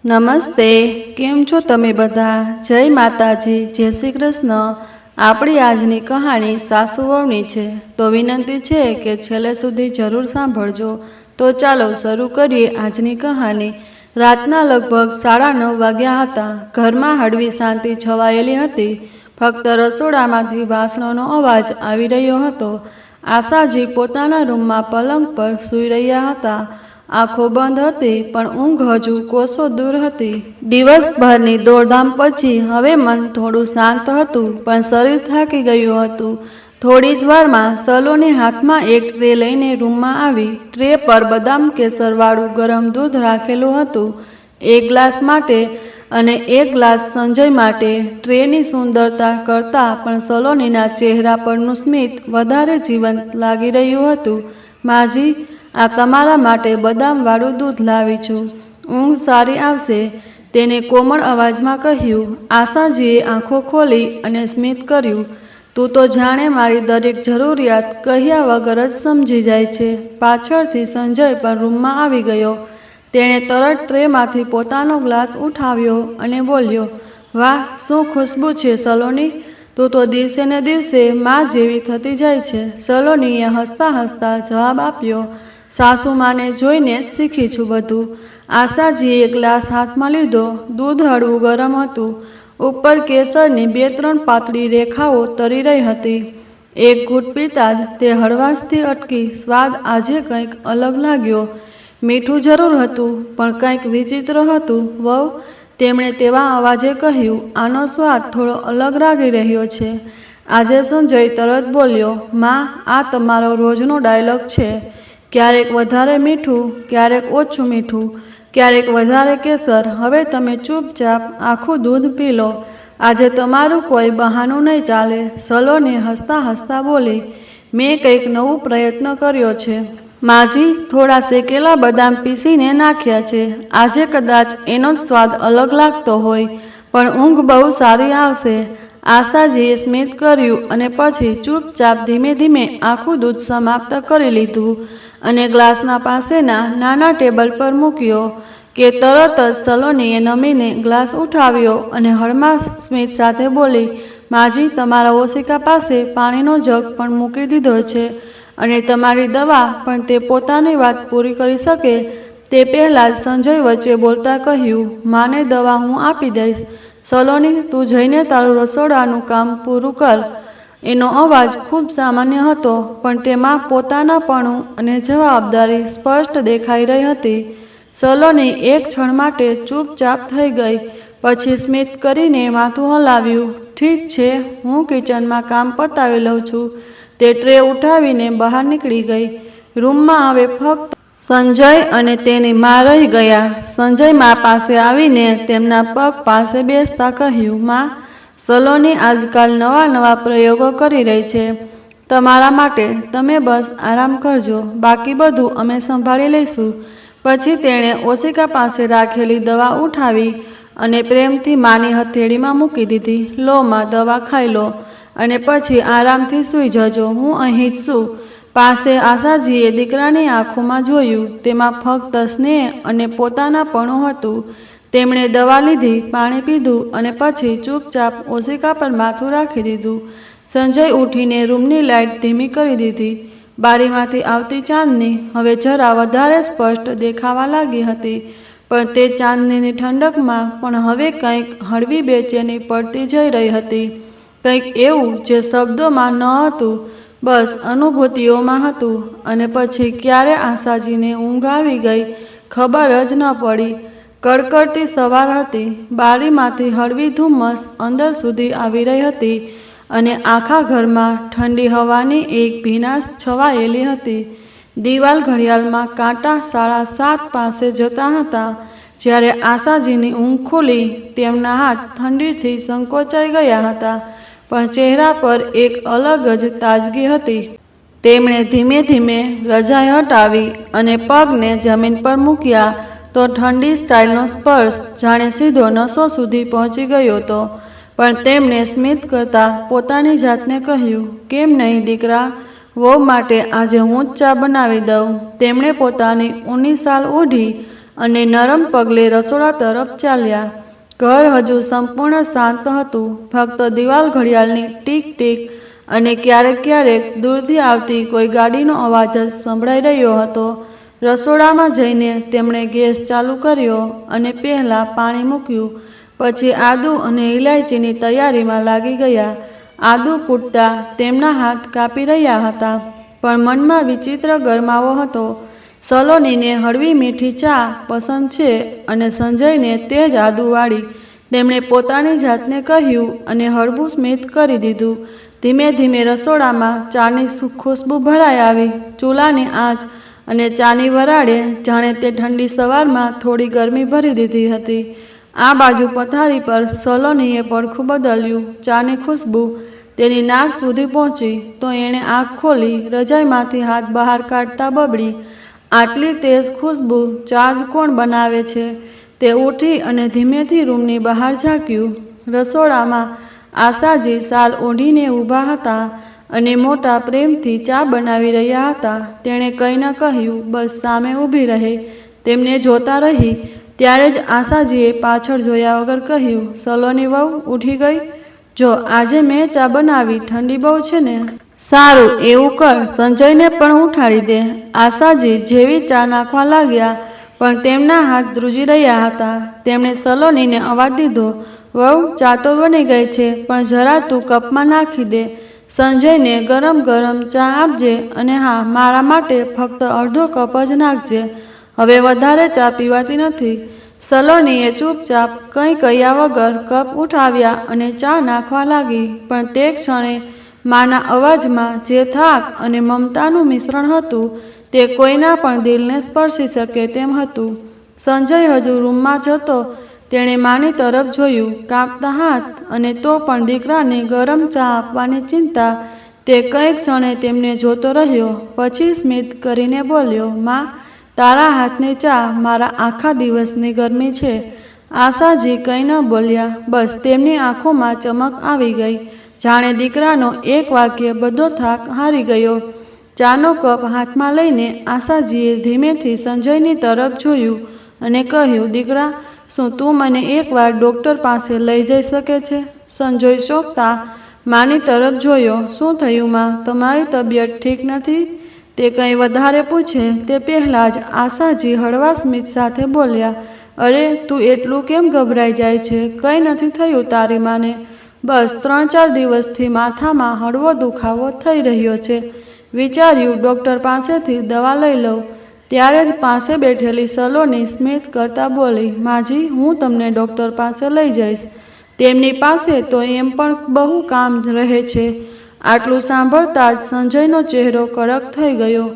નમસ્તે, કેમ છો તમે બધા? જય માતાજી, જય શ્રી કૃષ્ણ। આપણી આજની કહાણી સાસુ વહુની છે, તો વિનંતી છે કે છેલ્લે સુધી જરૂર સાંભળજો। તો ચાલો શરૂ કરીએ આજની કહાની। રાતના લગભગ 9:30 વાગ્યા હતા। ઘરમાં હળવી શાંતિ છવાયેલી હતી। ફક્ત રસોડામાંથી વાસણોનો અવાજ આવી રહ્યો હતો। આશાજી પોતાના રૂમમાં પલંગ પર સૂઈ રહ્યા હતા। આંખો બંધ હતી, પણ ઊંઘ હજુ કોસો દૂર હતી। દિવસભરની દોડધામ પછી હવે મન થોડું શાંત હતું, પણ શરીર થાકી ગયું હતું। થોડી જ વારમાં સલોની હાથમાં એક ટ્રે લઈને રૂમમાં આવી। ટ્રે પર બદામ કેસરવાળું ગરમ દૂધ રાખેલું હતું, એક ગ્લાસ માટે અને એક ગ્લાસ સંજય માટે। ટ્રેની સુંદરતા કરતાં પણ સલોનીના ચહેરા પરનું સ્મિત વધારે જીવંત લાગી રહ્યું હતું। માજી, આ તમારા માટે બદામવાળું દૂધ લાવી છું, ઊંઘ સારી આવશે, તેને કોમળ અવાજમાં કહ્યું। આશાજીએ આંખો ખોલી અને સ્મિત કર્યું। તું તો જાણે મારી દરેક જરૂરિયાત કહ્યા વગર જ સમજી જાય છે। પાછળથી સંજય પણ રૂમમાં આવી ગયો। તેણે તરત ટ્રેમાંથી પોતાનો ગ્લાસ ઉઠાવ્યો અને બોલ્યો, વાહ, શું ખુશ્બુ છે સલોની! તું તો દિવસે ને દિવસે માં જેવી થતી જાય છે। સલોનીએ હસતા હસતા જવાબ આપ્યો, સાસુમાને જોઈને જ શીખી છું બધું। આશાજીએ ગ્લાસ હાથમાં લીધો। દૂધ હળવું ગરમ હતું, ઉપર કેસરની 2-3 પાતળી રેખાઓ તરી રહી હતી। એક ઘૂંટ પીતા જ તે હળવાશથી અટકી। સ્વાદ આજે કંઈક અલગ લાગ્યો। મીઠું જરૂર હતું, પણ કંઈક વિચિત્ર હતું વહુ, તેમણે તેવા અવાજે કહ્યું। આનો સ્વાદ થોડો અલગ લાગી રહ્યો છે। આજે સંજય તરત બોલ્યો, માં, આ તમારો રોજનો ડાયલોગ છે। ક્યારેક વધારે મીઠું, ક્યારેક ઓછું મીઠું, ક્યારેક વધારે કેસર। હવે તમે ચૂપચાપ આખું દૂધ પી લો। આજે તમારું કોઈ બહાનું નહીં ચાલે। સલોની હસતા હસતા બોલી, મેં કંઈક નવું પ્રયત્ન કર્યો છે માજી, થોડા શેકેલા બદામ પીસીને નાખ્યા છે। આજે કદાચ એનો જ સ્વાદ અલગ લાગતો હોય, પણ ઊંઘ બહુ સારી આવશે। આશાજીએ સ્મિત કર્યું અને પછી ચૂપચાપ ધીમે ધીમે આખું દૂધ સમાપ્ત કરી લીધું અને ગ્લાસના પાસેના નાના ટેબલ પર મૂક્યો કે તરત જ સલોનીએ નમીને ગ્લાસ ઉઠાવ્યો અને હળમા સ્મિત સાથે બોલી, માજી, તમારા ઓશિકા પાસે પાણીનો જગ પણ મૂકી દીધો છે અને તમારી દવા પણ। તે પોતાની વાત પૂરી કરી શકે તે પહેલાં જ સંજય વચ્ચે બોલતા કહ્યું, માને દવા હું આપી દઈશ। સલોની, તું જઈને તારું રસોડાનું કામ પૂરું કર। એનો અવાજ ખૂબ સામાન્ય હતો, પણ તેમાં પોતાનાપણું અને જવાબદારી સ્પષ્ટ દેખાઈ રહી હતી। સલોની એક ક્ષણ માટે ચૂપચાપ થઈ ગઈ, પછી સ્મિત કરીને માથું હલાવ્યું। ઠીક છે, હું કિચનમાં કામ પતાવી લઉં છું। તે ટ્રે ઉઠાવીને બહાર નીકળી ગઈ। રૂમમાં હવે ફક્ત સંજય અને તેની મા રહી ગયા। સંજય મા પાસે આવીને તેમના પગ પાસે બેસતા કહ્યું, મા, સલોની આજકાલ નવા પ્રયોગો કરી રહી છે તમારા માટે। તમે બસ આરામ કરજો, બાકી બધું અમે સંભાળી લઈશું। પછી તેણે ઓશિકા પાસે રાખેલી દવા ઉઠાવી અને પ્રેમથી માની હથેળીમાં મૂકી દીધી। લો માં, દવા ખાઈ લો અને પછી આરામથી સૂઈ જજો, હું અહીં જ છું। પાસે આશાજીએ દીકરાની આંખોમાં જોયું, તેમાં ફક્ત સ્નેહ અને પોતાનાપણું હતું। તેમણે દવા લીધી, પાણી પીધું અને પછી ચૂપચાપ ઓશિકા પર માથું રાખી દીધું। સંજય ઉઠીને રૂમની લાઇટ ધીમી કરી દીધી। બારીમાંથી આવતી ચાંદની હવે જરા વધારે સ્પષ્ટ દેખાવા લાગી હતી, પણ તે ચાંદનીની ઠંડકમાં પણ હવે કંઈક હળવી બેચેની પડતી જઈ રહી હતી। કંઈક એવું જે શબ્દોમાં ન હતું, બસ અનુભૂતિઓમાં હતું। અને પછી ક્યારે આશાજીને ઊંઘ આવી ગઈ ખબર જ ન પડી। કડકડતી સવાર હતી। બારીમાંથી હળવી ધુમ્મસ અંદર સુધી આવી રહી હતી અને આખા ઘરમાં ઠંડી હવાની એક ભીનાશ છવાયેલી હતી। દિવાલ ઘડિયાળમાં કાંટા 7:30 પાસે જતા હતા। જ્યારે આશાજીની ઊંઘ ખુલી, તેમના હાથ ઠંડીથી સંકોચાઈ ગયા હતા, પણ ચહેરા પર એક અલગ જ તાજગી હતી। તેમણે ધીમે ધીમે રજાઈ હટાવી અને પગને જમીન પર મૂક્યા તો ઠંડી સ્ટાઇલનો સ્પર્શ જાણે સીધો નસો સુધી પહોંચી ગયો હતો। પણ તેમણે સ્મિત કરતા પોતાની જાતને કહ્યું, કેમ નહીં દીકરા, વહુ માટે આજે હું જ ચા બનાવી દઉં। તેમણે પોતાની ઊની શાલ ઓઢી અને નરમ પગલે રસોડા તરફ ચાલ્યા. ઘર હજુ સંપૂર્ણ શાંત હતું. ફક્ત દિવાલ ઘડિયાળની ટીક ટીક અને ક્યારેક ક્યારેક દૂરથી આવતી કોઈ ગાડીનો અવાજ જ સંભળાઈ રહ્યો હતો. રસોડામાં જઈને તેમણે ગેસ ચાલુ કર્યો અને પહેલાં પાણી મૂક્યું. પછી આદુ અને ઇલાયચીની તૈયારીમાં લાગી ગયા. આદુ કૂટતા તેમના હાથ કાપી રહ્યા હતા, પણ મનમાં વિચિત્ર ગરમાવો હતો. સલોનીને હળવી મીઠી ચા પસંદ છે અને સંજયને તેજ આદુવાળી. તેમણે પોતાની જાતને કહ્યું અને હળવું સ્મિત કરી દીધું. ધીમે ધીમે રસોડામાં ચાની ખુશ્બુ ભરાઈ આવી. ચૂલાની આંચ અને ચાની વરાળે જાણે તે ઠંડી સવારમાં થોડી ગરમી ભરી દીધી હતી. આ બાજુ પથારી પર સલોનીએ પડખું બદલ્યું. ચાની ખુશ્બુ તેની નાક સુધી પહોંચી તો એણે આંખ ખોલી. રજાઈમાંથી હાથ બહાર કાઢતા બબડી, આટલી તેજ ખુશ્બુ ચા જ કોણ બનાવે છે? તે ઉઠી અને ધીમેથી રૂમની બહાર ઝાંક્યું. રસોડામાં આશાજી શાલ ઓઢીને ઊભા હતા અને મોટા પ્રેમથી ચા બનાવી રહ્યા હતા. તેણે કંઈ ન કહ્યું, બસ સામે ઊભી રહે તેમને જોતા રહી. ત્યારે જ આશાજીએ પાછળ જોયા વગર કહ્યું, સલોની વહુ ઉઠી ગઈ? જો આજે મેં ચા બનાવી, ઠંડી બહુ છે ને? સારું, એવું કર, સંજયને પણ ઉઠાડી દે. આશાજી જેવી ચા નાખવા લાગ્યા, પણ તેમના હાથ ધ્રુજી રહ્યા હતા. તેમણે સલોનીને અવાજ દીધો, વહુ ચા તો બની ગઈ છે, પણ જરા તું કપમાં નાખી દે. સંજયને ગરમ ગરમ ચા આપજે અને હા, મારા માટે ફક્ત અડધો કપ જ નાખજે. હવે વધારે ચા પીવાતી નથી. સલોનીએ ચૂપચાપ કંઈ કહ્યા વગર કપ ઉઠાવ્યા અને ચા નાખવા લાગી. પણ તે ક્ષણે માના અવાજમાં જે થાક અને મમતાનું મિશ્રણ હતું તે કોઈના પણ દિલને સ્પર્શી શકે તેમ હતું. સંજય હજુ રૂમમાં જ હતો. તેણે માની તરફ જોયું, કાંપતા હાથ, અને તો પણ દીકરાને ગરમ ચા આપવાની ચિંતા. તે કંઈ ક્ષણે તેમને જોતો રહ્યો. પછી સ્મિત કરીને બોલ્યો, માં, તારા હાથની ચા મારા આખા દિવસની ગરમી છે. આશાજી કંઈ ન બોલ્યા. બસ તેમની આંખોમાં ચમક આવી ગઈ, જાણે દીકરાનો એક વાક્ય બધો થાક હારી ગયો. ચાનો કપ હાથમાં લઈને આશાજીએ ધીમેથી સંજયની તરફ જોયું અને કહ્યું, દીકરા, શું તું મને એકવાર ડૉક્ટર પાસે લઈ જઈ શકે છે? સંજય ચોંકતા માની તરફ જોયો. શું થયું માં, તમારી તબિયત ઠીક નથી? તે કંઈ વધારે પૂછે તે પહેલાં જ આશાજી હળવા સ્મિત સાથે બોલ્યા, અરે તું એટલું કેમ ગભરાઈ જાય છે? કંઈ નથી થયું તારી માને. બસ 3-4 દિવસથી માથામાં હળવો દુખાવો થઈ રહ્યો છે. વિચાર્યું ડૉક્ટર પાસેથી દવા લઈ લઉં. ત્યારે જ પાસે બેઠેલી સલોની સ્મિત કરતા બોલી, માજી, હું તમને ડૉક્ટર પાસે લઈ જઈશ. તેમની પાસે તો એમ પણ બહુ કામ રહે છે. આટલું સાંભળતા જ સંજયનો ચહેરો કડક થઈ ગયો.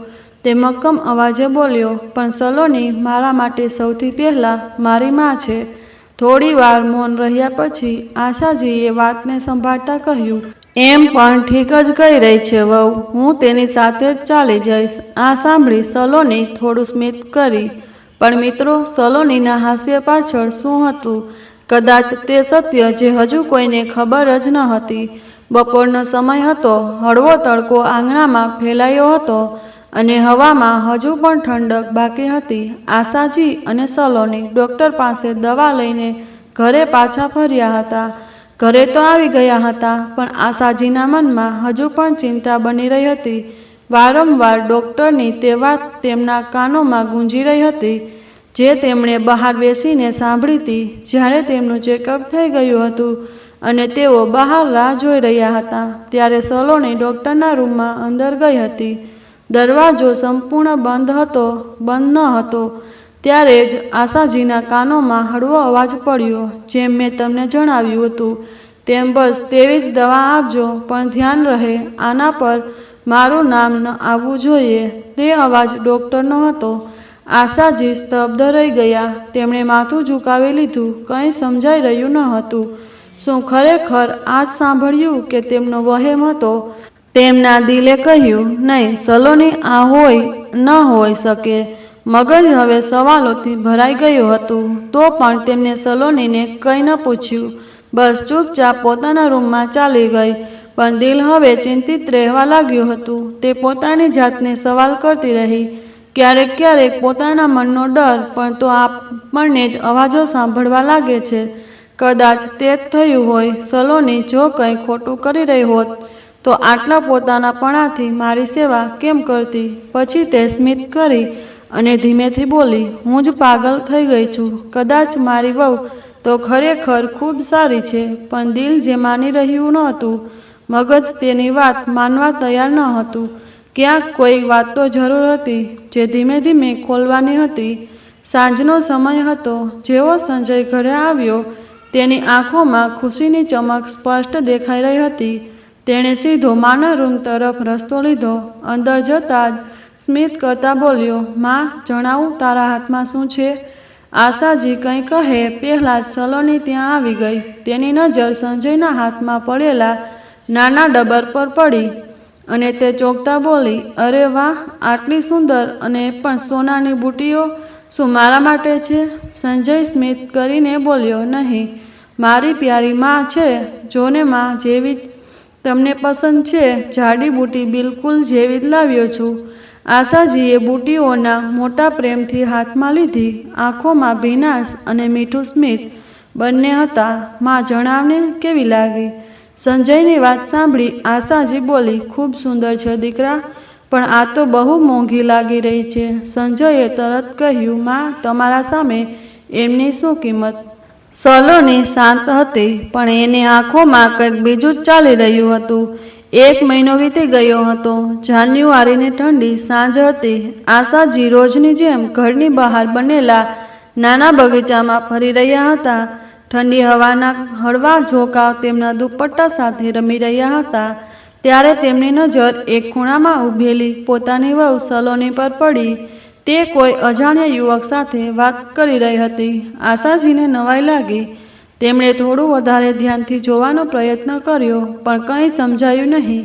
તે મક્કમ અવાજે બોલ્યો, પણ સલોની, મારા માટે સૌથી પહેલાં મારી માં છે. થોડી વાર મૌન રહ્યા પછી આશાજીએ વાતને સંભાળતા કહ્યું, એમ પણ ઠીક જ કહી રહી છે વહુ, હું તેની સાથે જ ચાલી જઈશ. આ સાંભળી સલોની થોડું સ્મિત કરી. પણ મિત્રો, સલોનીના હાસ્ય પાછળ શું હતું? કદાચ તે સત્ય જે હજુ કોઈને ખબર જ ન હતી. બપોરનો સમય હતો. હળવો તડકો આંગણામાં ફેલાયો હતો અને હવામાં હજુ પણ ઠંડક બાકી હતી. આશાજી અને સલોની ડૉક્ટર પાસે દવા લઈને ઘરે પાછા ફર્યા હતા. ઘરે તો આવી ગયા હતા, પણ આશાજીના મનમાં હજુ પણ ચિંતા બની રહી હતી. વારંવાર ડૉક્ટરની તે વાત તેમના કાનોમાં ગૂંજી રહી હતી, જે તેમણે બહાર બેસીને સાંભળી હતી જ્યારે તેમનું ચેકઅપ થઈ ગયું હતું અને તેઓ બહાર રાહ જોઈ રહ્યા હતા. ત્યારે સલોની ડૉક્ટરના રૂમમાં અંદર ગઈ હતી. દરવાજો સંપૂર્ણ બંધ ન હતો. ત્યારે જ આશાજીના કાનોમાં હળવો અવાજ પડ્યો, જેમ મેં તમને જણાવ્યું હતું તેમ બસ તેવી જ દવા આપજો, પણ ધ્યાન રહે આના પર મારું નામ ન આવવું જોઈએ. તે અવાજ ડૉક્ટરનો હતો. આશાજી સ્તબ્ધ રહી ગયા. તેમણે માથું ઝુકાવી લીધું. કંઈ સમજાઈ રહ્યું ન હતું. શું ખરેખર આ જ સાંભળ્યું કે તેમનો વહેમ હતો? તેમના દિલે કહ્યું, નહીં સલોની, આ ન હોઈ શકે. મગજ હવે સવાલોથી ભરાઈ ગયું હતું. તો પણ તેમને સલોનીને કંઈ ન પૂછ્યું. બસ ચૂપચાપ પોતાના રૂમમાં ચાલી ગઈ. પણ દિલ હવે ચિંતિત રહેવા લાગ્યું હતું. તે પોતાની જાતને સવાલ કરતી રહી, ક્યારેક ક્યારેક પોતાના મનનો ડર પણ તો આપણને જ અવાજો સાંભળવા લાગે છે. કદાચ તે જ થયું હોય. સલોની જો કંઈ ખોટું કરી રહી હોત તો આટલા પોતાનાપણાથી મારી સેવા કેમ કરતી? પછી તે સ્મિત કરી અને ધીમેથી બોલી, હું જ પાગલ થઈ ગઈ છું. કદાચ મારી વહુ તો ખરેખર ખૂબ સારી છે, પણ દિલ જે માની રહ્યું નહોતું, મગજ તેની વાત માનવા તૈયાર ન હતું. ક્યાંક કોઈ વાત તો જરૂર હતી જે ધીમે ધીમે ખોલવાની હતી. સાંજનો સમય હતો. જેવો સંજય ઘરે આવ્યો તેની આંખોમાં ખુશીની ચમક સ્પષ્ટ દેખાઈ રહી હતી. તેણે સીધો માના રૂમ તરફ રસ્તો લીધો. અંદર જતાં જ સ્મિત કરતા બોલ્યો, માં, જણાવું તારા હાથમાં શું છે? આશાજી કંઈ કહે પહેલાં જ સલોની ત્યાં આવી ગઈ. તેની નજર સંજયના હાથમાં પડેલા નાના ડબર પર પડી અને તે ચોંકતા બોલી, અરે વાહ, આટલી સુંદર અને એ પણ સોનાની બુટીઓ શું મારા માટે છે? સંજય સ્મિત કરીને બોલ્યો, નહીં, મારી પ્યારી માં છે. જોને માં, જેવી તમને પસંદ છે, જાડી બુટી બિલકુલ જેવી જ લાવ્યો છું. આશાજીએ બુટીઓના મોટા પ્રેમથી હાથમાં લીધી. આંખોમાં ભીનાશ અને મીઠું સ્મિત બંને હતા. માં, જણાવને, કેવી લાગી? સંજયની વાત સાંભળી આશાજી બોલી, ખૂબ સુંદર છે દીકરા, પણ આ તો બહુ મોંઘી લાગી રહી છે. સંજયે તરત કહ્યું, માં, તમારા સામે એમની શું કિંમત? સલોની શાંત હતી, પણ એની આંખોમાં કંઈક બીજું જ ચાલી રહ્યું હતું. 1 મહિનો વીતી ગયો હતો. જાન્યુઆરીની ઠંડી સાંજ હતી. આશાજી રોજની જેમ ઘરની બહાર બનેલા નાના બગીચામાં ફરી રહ્યા હતા. ઠંડી હવાના હળવા ઝોકાં તેમના દુપટ્ટા સાથે રમી રહ્યા હતા. ત્યારે તેમની નજર એક ખૂણામાં ઊભેલી પોતાની વહુ સલોની પર પડી. તે કોઈ અજાણ્યા યુવક સાથે વાત કરી રહી હતી. આશાજીને નવાઈ લાગી. તેમણે થોડું વધારે ધ્યાનથી જોવાનો પ્રયત્ન કર્યો, પણ કંઈ સમજાયું નહીં.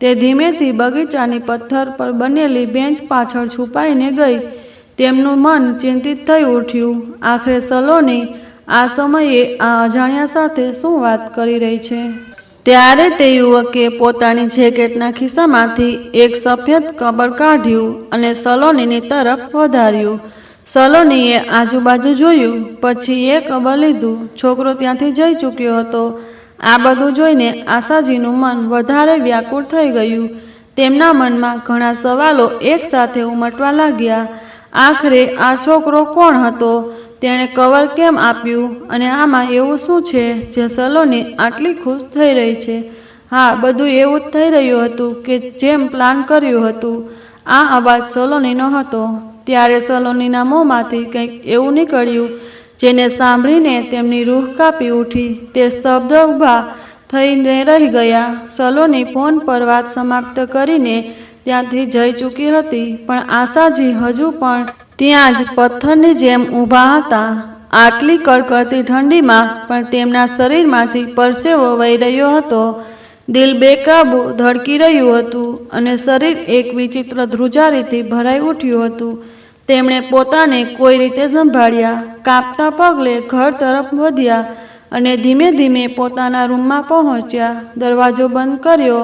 તે ધીમેથી બગીચાની પથ્થર પર બનેલી બેન્ચ પાછળ છુપાઈને ગઈ. તેમનું મન ચિંતિત થઈ ઉઠ્યું. આખરે સલોની આ સમયે આ અજાણ્યા સાથે શું વાત કરી રહી છે? ત્યારે તે યુવકે પોતાની જેકેટના ખિસ્સામાંથી એક સફેદ કબર કાઢ્યું અને સલોનીની તરફ વધાર્યું. સલોનીએ આજુબાજુ જોયું, પછી એ કબર લીધું. છોકરો ત્યાંથી જઈ ચૂક્યો હતો. આ બધું જોઈને આશાજીનું મન વધારે વ્યાકુળ થઈ ગયું. તેમના મનમાં ઘણા સવાલો એકસાથે ઉમટવા લાગ્યા. આખરે આ છોકરો કોણ હતો? તેણે કવર કેમ આપ્યું? અને આમાં એવું શું છે જે સલોની આટલી ખુશ થઈ રહી છે? હા, બધું એવું જ થઈ રહ્યું હતું કે જેમ પ્લાન કર્યું હતું. આ અવાજ સલોનીનો હતો. ત્યારે સલોનીના મોંમાંથી કંઈક એવું નીકળ્યું જેને સાંભળીને તેમની રૂહ કાપી ઉઠી. તે સ્તબ્ધ ઊભા થઈને રહી ગયા. સલોની ફોન પર વાત સમાપ્ત કરીને ત્યાંથી જઈ ચૂકી હતી, પણ આશાજી હજુ પણ ત્યાં જ પથ્થરની જેમ ઊભા હતા. આટલી કડકડતી ઠંડીમાં પણ તેમના શરીરમાંથી પરસેવો વહી રહ્યો હતો. દિલ બેકાબૂ ધડકી રહ્યું હતું અને શરીર એક વિચિત્ર ધ્રુજારીથી ભરાઈ ઉઠ્યું હતું. તેમણે પોતાને કોઈ રીતે સંભાળ્યા. કાંપતા પગલે ઘર તરફ વધ્યા અને ધીમે ધીમે પોતાના રૂમમાં પહોંચ્યા. દરવાજો બંધ કર્યો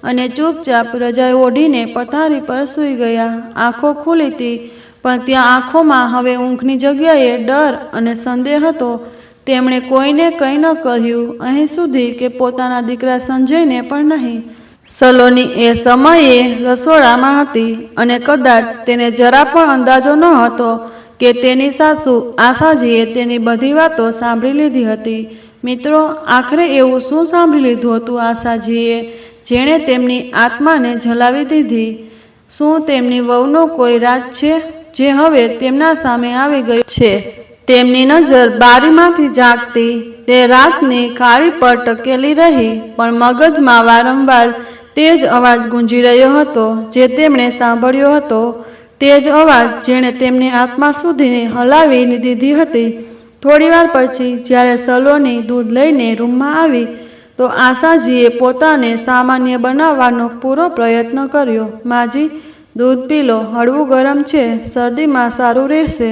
અને ચૂપચાપ રજાઈ ઓઢીને પથારી પર સૂઈ ગયા. આંખો ખુલી હતી, પણ ત્યાં આંખોમાં હવે ઊંઘની જગ્યાએ ડર અને સંદેહ હતો. તેમણે કોઈને કંઈ ન કહ્યું, અહીં સુધી કે પોતાના દીકરા સંજયને પણ નહીં. સલોની એ સમયે રસોડામાં હતી અને કદાચ તેને જરા પણ અંદાજો ન હતો કે તેની સાસુ આશાજીએ તેની બધી વાતો સાંભળી લીધી હતી. મિત્રો, આખરે એવું શું સાંભળી લીધું હતું આશાજીએ જેણે તેમની આત્માને જલાવી દીધી? શું તેમની વહુનો કોઈ રાજ છે જે હવે તેમના સામે આવી ગયો છે? તેમની નજર બારીમાંથી ઝાંકતી તે રાતની કાળી પર ટકેલી રહી, પણ મગજમાં વારંવાર તે જ અવાજ ગુંજી રહ્યો હતો જે તેમણે સાંભળ્યો હતો. તે જ અવાજ જેણે તેમની આત્મા સુધીને હલાવી દીધી હતી. થોડીવાર પછી જ્યારે સલોની દૂધ લઈને રૂમમાં આવી તો આશાજીએ પોતાને સામાન્ય બનાવવાનો પૂરો પ્રયત્ન કર્યો. માજી, દૂધ પી લો, હળવું ગરમ છે, શરદીમાં સારું રહેશે.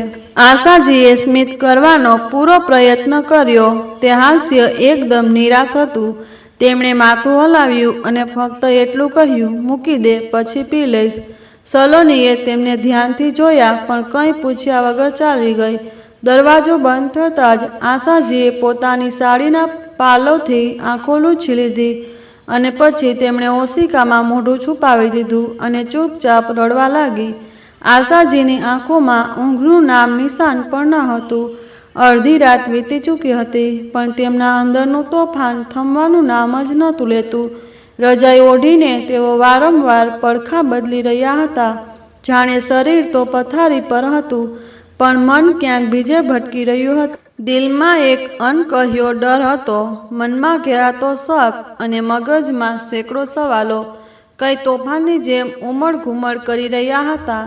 આશાજીએ સ્મિત કરવાનો પૂરો પ્રયત્ન કર્યો. તે હાસ્ય એકદમ નિરાશ હતું. તેમણે માથું હલાવ્યું અને ફક્ત એટલું કહ્યું, મૂકી દે, પછી પી લઈશ. સલોનીએ તેમને ધ્યાનથી જોયા પણ કંઈ પૂછ્યા વગર ચાલી ગઈ. દરવાજો બંધ થતાં જ આશાજીએ પોતાની સાડીના પાલવથી આંખો લૂછી લીધી અને પછી તેમણે ઓશિકામાં મોઢું છુપાવી દીધું અને ચૂપચાપ રડવા લાગી. આશાજીની આંખોમાં ઊંઘનું નામ નિશાન પણ ન હતું. અડધી રાત વીતી ચૂકી હતી પણ તેમના અંદરનું તોફાન થમવાનું નામ જ નહોતું લેતું. રજાઈ ઓઢીને તેઓ વારંવાર પડખા બદલી રહ્યા હતા. જાણે શરીર તો પથારી પર હતું પણ મન ક્યાંક બીજે ભટકી રહ્યું હતું. દિલમાં એક અનકહ્યો ડર હતો, મનમાં ઘેરાતો શક અને મગજમાં સેંકડો સવાલો કઈ તોફાનની જેમ ઉમળ-ઘુમળ કરી રહ્યા હતા.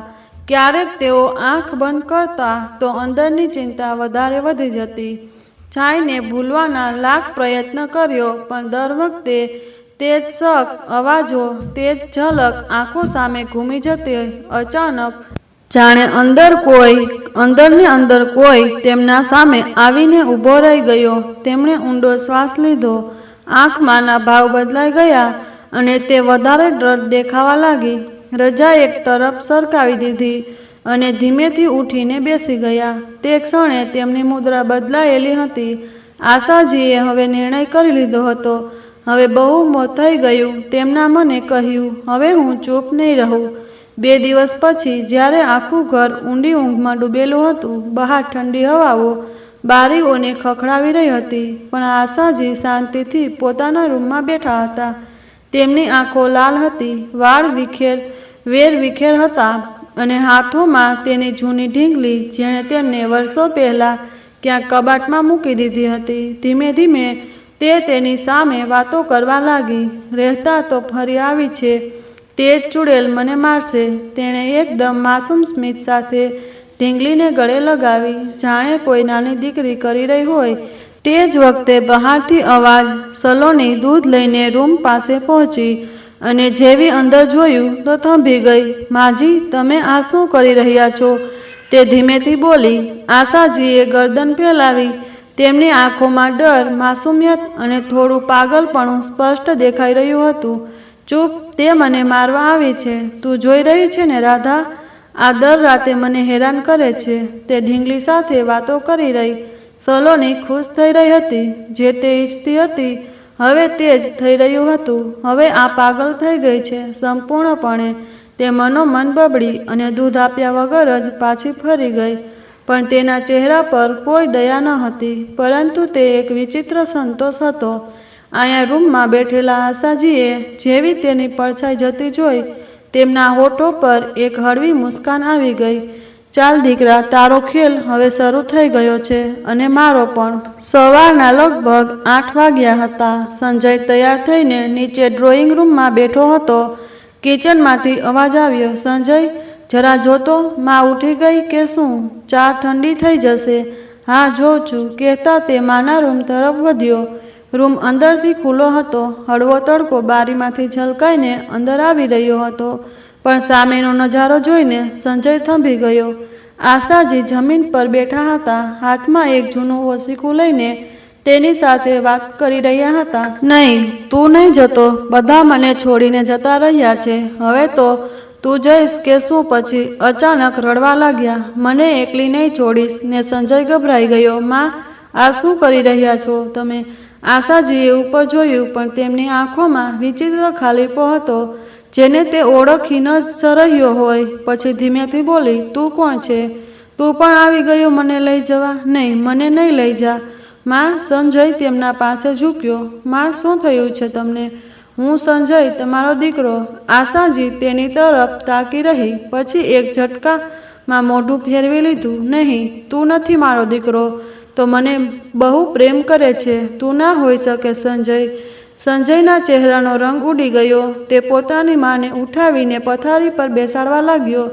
ક્યારેક તેઓ આંખ બંધ કરતા તો અંદરની ચિંતા વધારે વધી જતી. છાઈને ભૂલવાના લાખ પ્રયત્ન કર્યો પણ દર વખતે તે જ શક, અવાજો, તે જ ઝલક આંખો સામે ઘૂમી જતી. અચાનક જાણે અંદરની અંદર કોઈ તેમના સામે આવીને ઊભો રહી ગયો. તેમણે ઊંડો શ્વાસ લીધો. આંખમાંના ભાવ બદલાઈ ગયા અને તે વધારે દ્રઢ દેખાવા લાગી. રજા એક તરફ સરકાવી દીધી અને ધીમેથી ઉઠીને બેસી ગયા. તે ક્ષણે તેમની મુદ્રા બદલાયેલી હતી. આશાજીએ હવે નિર્ણય કરી લીધો હતો. હવે બહુ થઈ ગયું. તેમના મને કહ્યું, હવે હું ચૂપ નહીં રહું. 2 દિવસ પછી જ્યારે આખું ઘર ઊંડી ઊંઘમાં ડૂબેલું હતું, બહાર ઠંડી હવાઓ બારીઓને ખખડાવી રહી હતી પણ આશાજી શાંતિથી પોતાના રૂમમાં બેઠા હતા. તેમની આંખો લાલ હતી, વાળ વેરવિખેર હતા અને હાથોમાં તેની જૂની ઢીંગલી જેણે તેમને વર્ષો પહેલાં ક્યાંક કબાટમાં મૂકી દીધી હતી. ધીમે ધીમે તે તેની સામે વાતો કરવા લાગી. રહેતા તો ફરી આવી છે, તે જ ચૂડેલ મને મારશે. તેણે એકદમ માસૂમ સ્મિત સાથે ઢીંગલીને ગળે લગાવી, જાણે કોઈ નાની દીકરી કરી રહી હોય. તે જ વખતે બહારથી અવાજ. સલોની દૂધ લઈને રૂમ પાસે પહોંચી અને જેવી અંદર જોયું તો થંભી ગઈ. માજી, તમે આ શું કરી રહ્યા છો? તે ધીમેથી બોલી. આશાજીએ ગરદન ફેલાવી. તેમની આંખોમાં ડર, માસૂમિયત અને થોડું પાગલપણું સ્પષ્ટ દેખાઈ રહ્યું હતું. ચૂપ, તે મને મારવા આવી છે. તું જોઈ રહી છે ને રાધા? આ દર રાતે મને હેરાન કરે છે. તે ઢીંગલી સાથે વાતો કરી રહી. સલોની ખુશ થઈ રહી હતી. જે તે ઈચ્છતી હતી હવે તે જ થઈ રહ્યું હતું. હવે આ પાગલ થઈ ગઈ છે સંપૂર્ણપણે. તે મનોમન બબડી અને દૂધ આપ્યા વગર જ પાછી ફરી ગઈ. પણ તેના ચહેરા પર કોઈ દયા ન હતી, પરંતુ તે એક વિચિત્ર સંતોષ હતો. અહીંયા રૂમમાં બેઠેલા આશાજીએ જેવી તેની પડછાઈ જતી જોઈ, તેમના હોઠો પર એક હળવી મુસ્કાન આવી ગઈ. ચાલ દીકરા, તારો ખેલ હવે શરૂ થઈ ગયો છે અને મારો પણ. સવારના લગભગ 8 વાગ્યા હતા. સંજય તૈયાર થઈને નીચે ડ્રોઈંગ રૂમમાં બેઠો હતો. કિચનમાંથી અવાજ આવ્યો, સંજય, જરા જોતો, માં ઉઠી ગઈ કે શું? ચા ઠંડી થઈ જશે. હા, જોઉં છું, કહેતા તે માના રૂમ તરફ વધ્યો. રૂમ અંદરથી ખુલ્લો હતો. હળવો તડકો બારીમાંથી ઝલકાઈને અંદર આવી રહ્યો હતો. પણ સામેનો નજારો જોઈને સંજય થંભી ગયો. આશાજી જમીન પર બેઠા હતા. હાથમાં એક જૂનું ઓશિકું લઈને તેની સાથે વાત કરી રહ્યા હતા. નહીં, તું નહીં જતો. બધા મને છોડીને જતા રહ્યા છે. હવે તો તું જઈશ કે શું? પછી અચાનક રડવા લાગ્યા. મને એકલી નહીં છોડીશ ને? સંજય ગભરાઈ ગયો. માં, આ શું કરી રહ્યા છો તમે? આશાજીએ ઉપર જોયું પણ તેમની આંખોમાં વિચિત્ર ખાલીપો હતો જેને તે ઓળખી ન રહ્યો હોય. પછી ધીમેથી બોલી, તું કોણ છે? તું પણ આવી ગયો મને લઈ જવા? નહીં, મને નહીં લઈ જા માં. સંજય તેમના પાસે ઝૂક્યો. માં, શું થયું છે તમને? હું સંજય, તમારો દીકરો. આશાજી તેની તરફ તાકી રહી. પછી એક ઝટકામાં મોઢું ફેરવી લીધું. નહીં, તું નથી મારો દીકરો. તો મને બહુ પ્રેમ કરે છે. તું ના હોઈ શકે સંજય. સંજયના ચહેરાનો રંગ ઉડી ગયો. તે પોતાની માને ઉઠાવીને પથારી પર બેસાડવા લાગ્યો.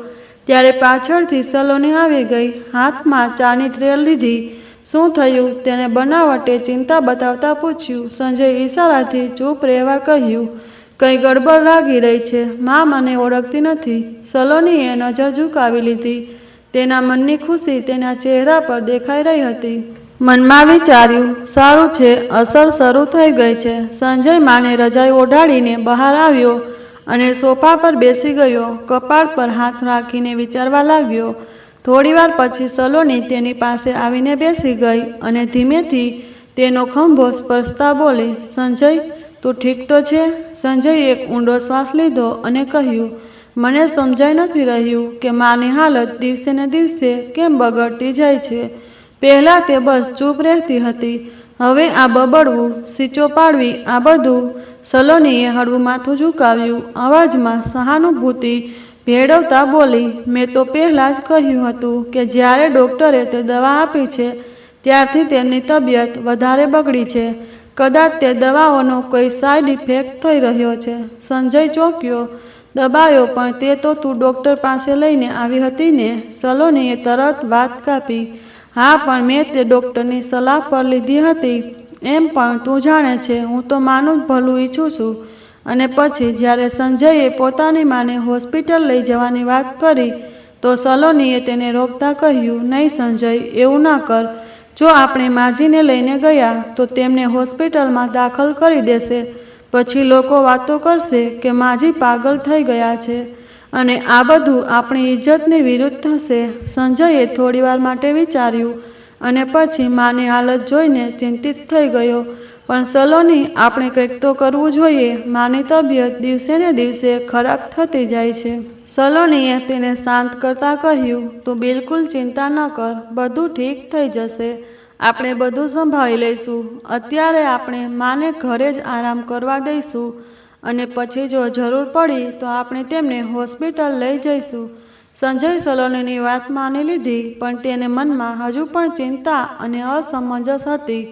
ત્યારે પાછળથી સલોની આવી ગઈ. હાથમાં ચાની ટ્રે લીધી. શું થયું? તેને બનાવટે ચિંતા બતાવતા પૂછ્યું. સંજય ઈશારાથી ચૂપ રહેવા કહ્યું. કંઈ ગડબડ લાગી રહી છે. માં મને ઓળખતી નથી. સલોનીએ નજર ઝુકાવી લીધી. તેના મનની ખુશી તેના ચહેરા પર દેખાઈ રહી હતી. મનમાં વિચાર્યું, સારું છે, અસર શરૂ થઈ ગઈ છે. સંજય માને રજાઈ ઓઢાડીને બહાર આવ્યો. અને સોફા પર બેસી ગયો. કપાળ પર હાથ રાખીને વિચારવા લાગ્યો. થોડીવાર પછી સલોની તેની પાસે આવીને બેસી ગઈ અને ધીમેથી તેનો ખંભો સ્પર્શતા બોલી, સંજય, તું ઠીક તો છે? સંજયે એક ઊંડો શ્વાસ લીધો અને કહ્યું, મને સમજાઈ નથી રહ્યું કે માની હાલત દિવસે ને દિવસે કેમ બગડતી જાય છે. પહેલાં તે બસ ચૂપ રહેતી હતી, હવે આ બબડવું, સીચો પાડવી, આ બધું. સલોનીએ હળવું માથું ઝુકાવ્યું, અવાજમાં સહાનુભૂતિ ભેળવતા બોલી, મેં તો પહેલાં જ કહ્યું હતું કે જ્યારે ડૉક્ટરે તે દવા આપી છે ત્યારથી તેમની તબિયત વધારે બગડી છે. કદાચ તે દવાઓનો કોઈ સાઇડ ઇફેક્ટ થઈ રહ્યો છે. સંજય ચોંક્યો, દબાયો, પણ તે તો તું ડૉક્ટર પાસે લઈને આવી હતી ને? સલોનીએ તરત વાત કાપી, હા, પણ મેં તે ડૉક્ટરની સલાહ પર લીધી હતી. એમ પણ તું જાણે છે હું તો માનું જ ભલું ઈચ્છું છું. અને પછી જ્યારે સંજયે પોતાની માને હોસ્પિટલ લઈ જવાની વાત કરી તો સલોનીએ તેને રોકતા કહ્યું, નહીં સંજય, એવું ના કર. જો આપણે માજીને લઈને ગયા તો તેમને હોસ્પિટલમાં દાખલ કરી દેશે. પછી લોકો વાતો કરશે કે માજી પાગલ થઈ ગયા છે અને આ બધું આપણી ઇજ્જતની વિરુદ્ધ થશે. સંજયે થોડીવાર માટે વિચાર્યું અને પછી માની હાલત જોઈને ચિંતિત થઈ ગયો. પણ સલોની, આપણે કંઈક તો કરવું જોઈએ. માની તબિયત દિવસે ને દિવસે ખરાબ થતી જાય છે. સલોનીએ તેને શાંત કરતા કહ્યું, તું બિલકુલ ચિંતા ન કર, બધું ઠીક થઈ જશે. આપણે બધું સંભાળી લઈશું. અત્યારે આપણે માને ઘરે જ આરામ કરવા દઈશું અને પછી જો જરૂર પડી તો આપણે તેમને હોસ્પિટલ લઈ જઈશું. સંજય સલોનીની વાત માની લીધી, પણ તેને મનમાં હજુ પણ ચિંતા અને અસમંજસ હતી.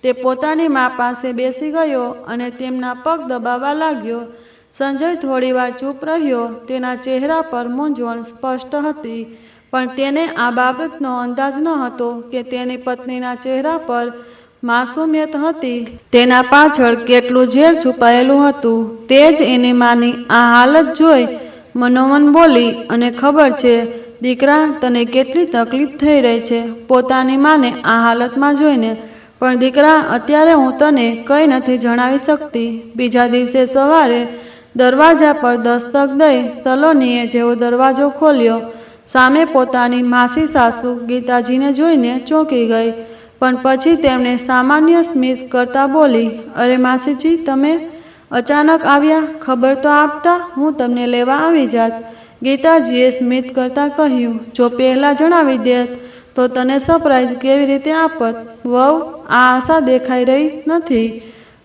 તે પોતાની મા પાસે બેસી ગયો અને તેમના પગ દબાવવા લાગ્યો. સંજય થોડીવાર ચૂપ રહ્યો. તેના ચહેરા પર મૂંઝવણ સ્પષ્ટ હતી, પણ તેને આ બાબતનો અંદાજ ન હતો કે તેની પત્નીના ચહેરા પર માસૂમિયત હતી. તેના પાછળ કેટલું ઝેર છુપાયેલું હતું. તે જ એની માની આ હાલત જોઈ મનોમન બોલી, અને ખબર છે દીકરા, તને કેટલી તકલીફ થઈ રહી છે પોતાની માને આ હાલતમાં જોઈને. પણ દીકરા, અત્યારે હું તને કંઈ નથી જણાવી શકતી. બીજા દિવસે સવારે દરવાજા પર દસ્તક દઈ સલોનીએ જેવો દરવાજો ખોલ્યો, સામે પોતાની માસી સાસુ ગીતાજીને જોઈને ચોંકી ગઈ. પણ પછી તેમણે સામાન્ય સ્મિત કરતા બોલી, અરે માસીજી, તમે અચાનક આવ્યા? ખબર તો આપતા, હું તમને લેવા આવી જાત. ગીતાજીએ સ્મિત કરતા કહ્યું, જો પહેલાં જણાવી દેત તો તને સરપ્રાઈઝ કેવી રીતે આપત? વહુ, આ આશા દેખાઈ રહી નથી.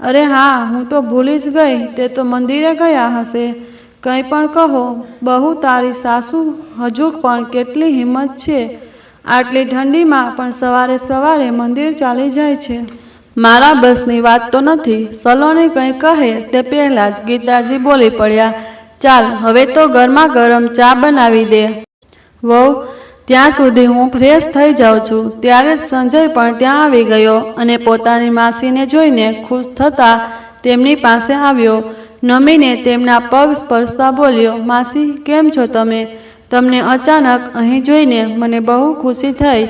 અરે હા, હું તો ભૂલી જ ગઈ. તે તો મંદિરે ગયા હશે. કંઈ પણ કહો બહુ, તારી સાસુ હજુ પણ કેટલી હિંમત છે. આટલી ઠંડીમાં પણ સવારે સવારે મંદિર ચાલી જાય છે. મારા બસની વાત તો નથી. સલોની કંઈ કહે તે પહેલાં જ ગીતાજી બોલી પડ્યા, ચાલ હવે તો ગરમા ગરમ ચા બનાવી દે. વહુ, ત્યાં સુધી હું ફ્રેશ થઈ જાઉં છું. ત્યારે જ સંજય પણ ત્યાં આવી ગયો અને પોતાની માસીને જોઈને ખુશ થતાં તેમની પાસે આવ્યો. નમીને તેમના પગ સ્પર્શતા બોલ્યો, માસી, કેમ છો તમે? તમને અચાનક અહીં જોઈને મને બહુ ખુશી થઈ.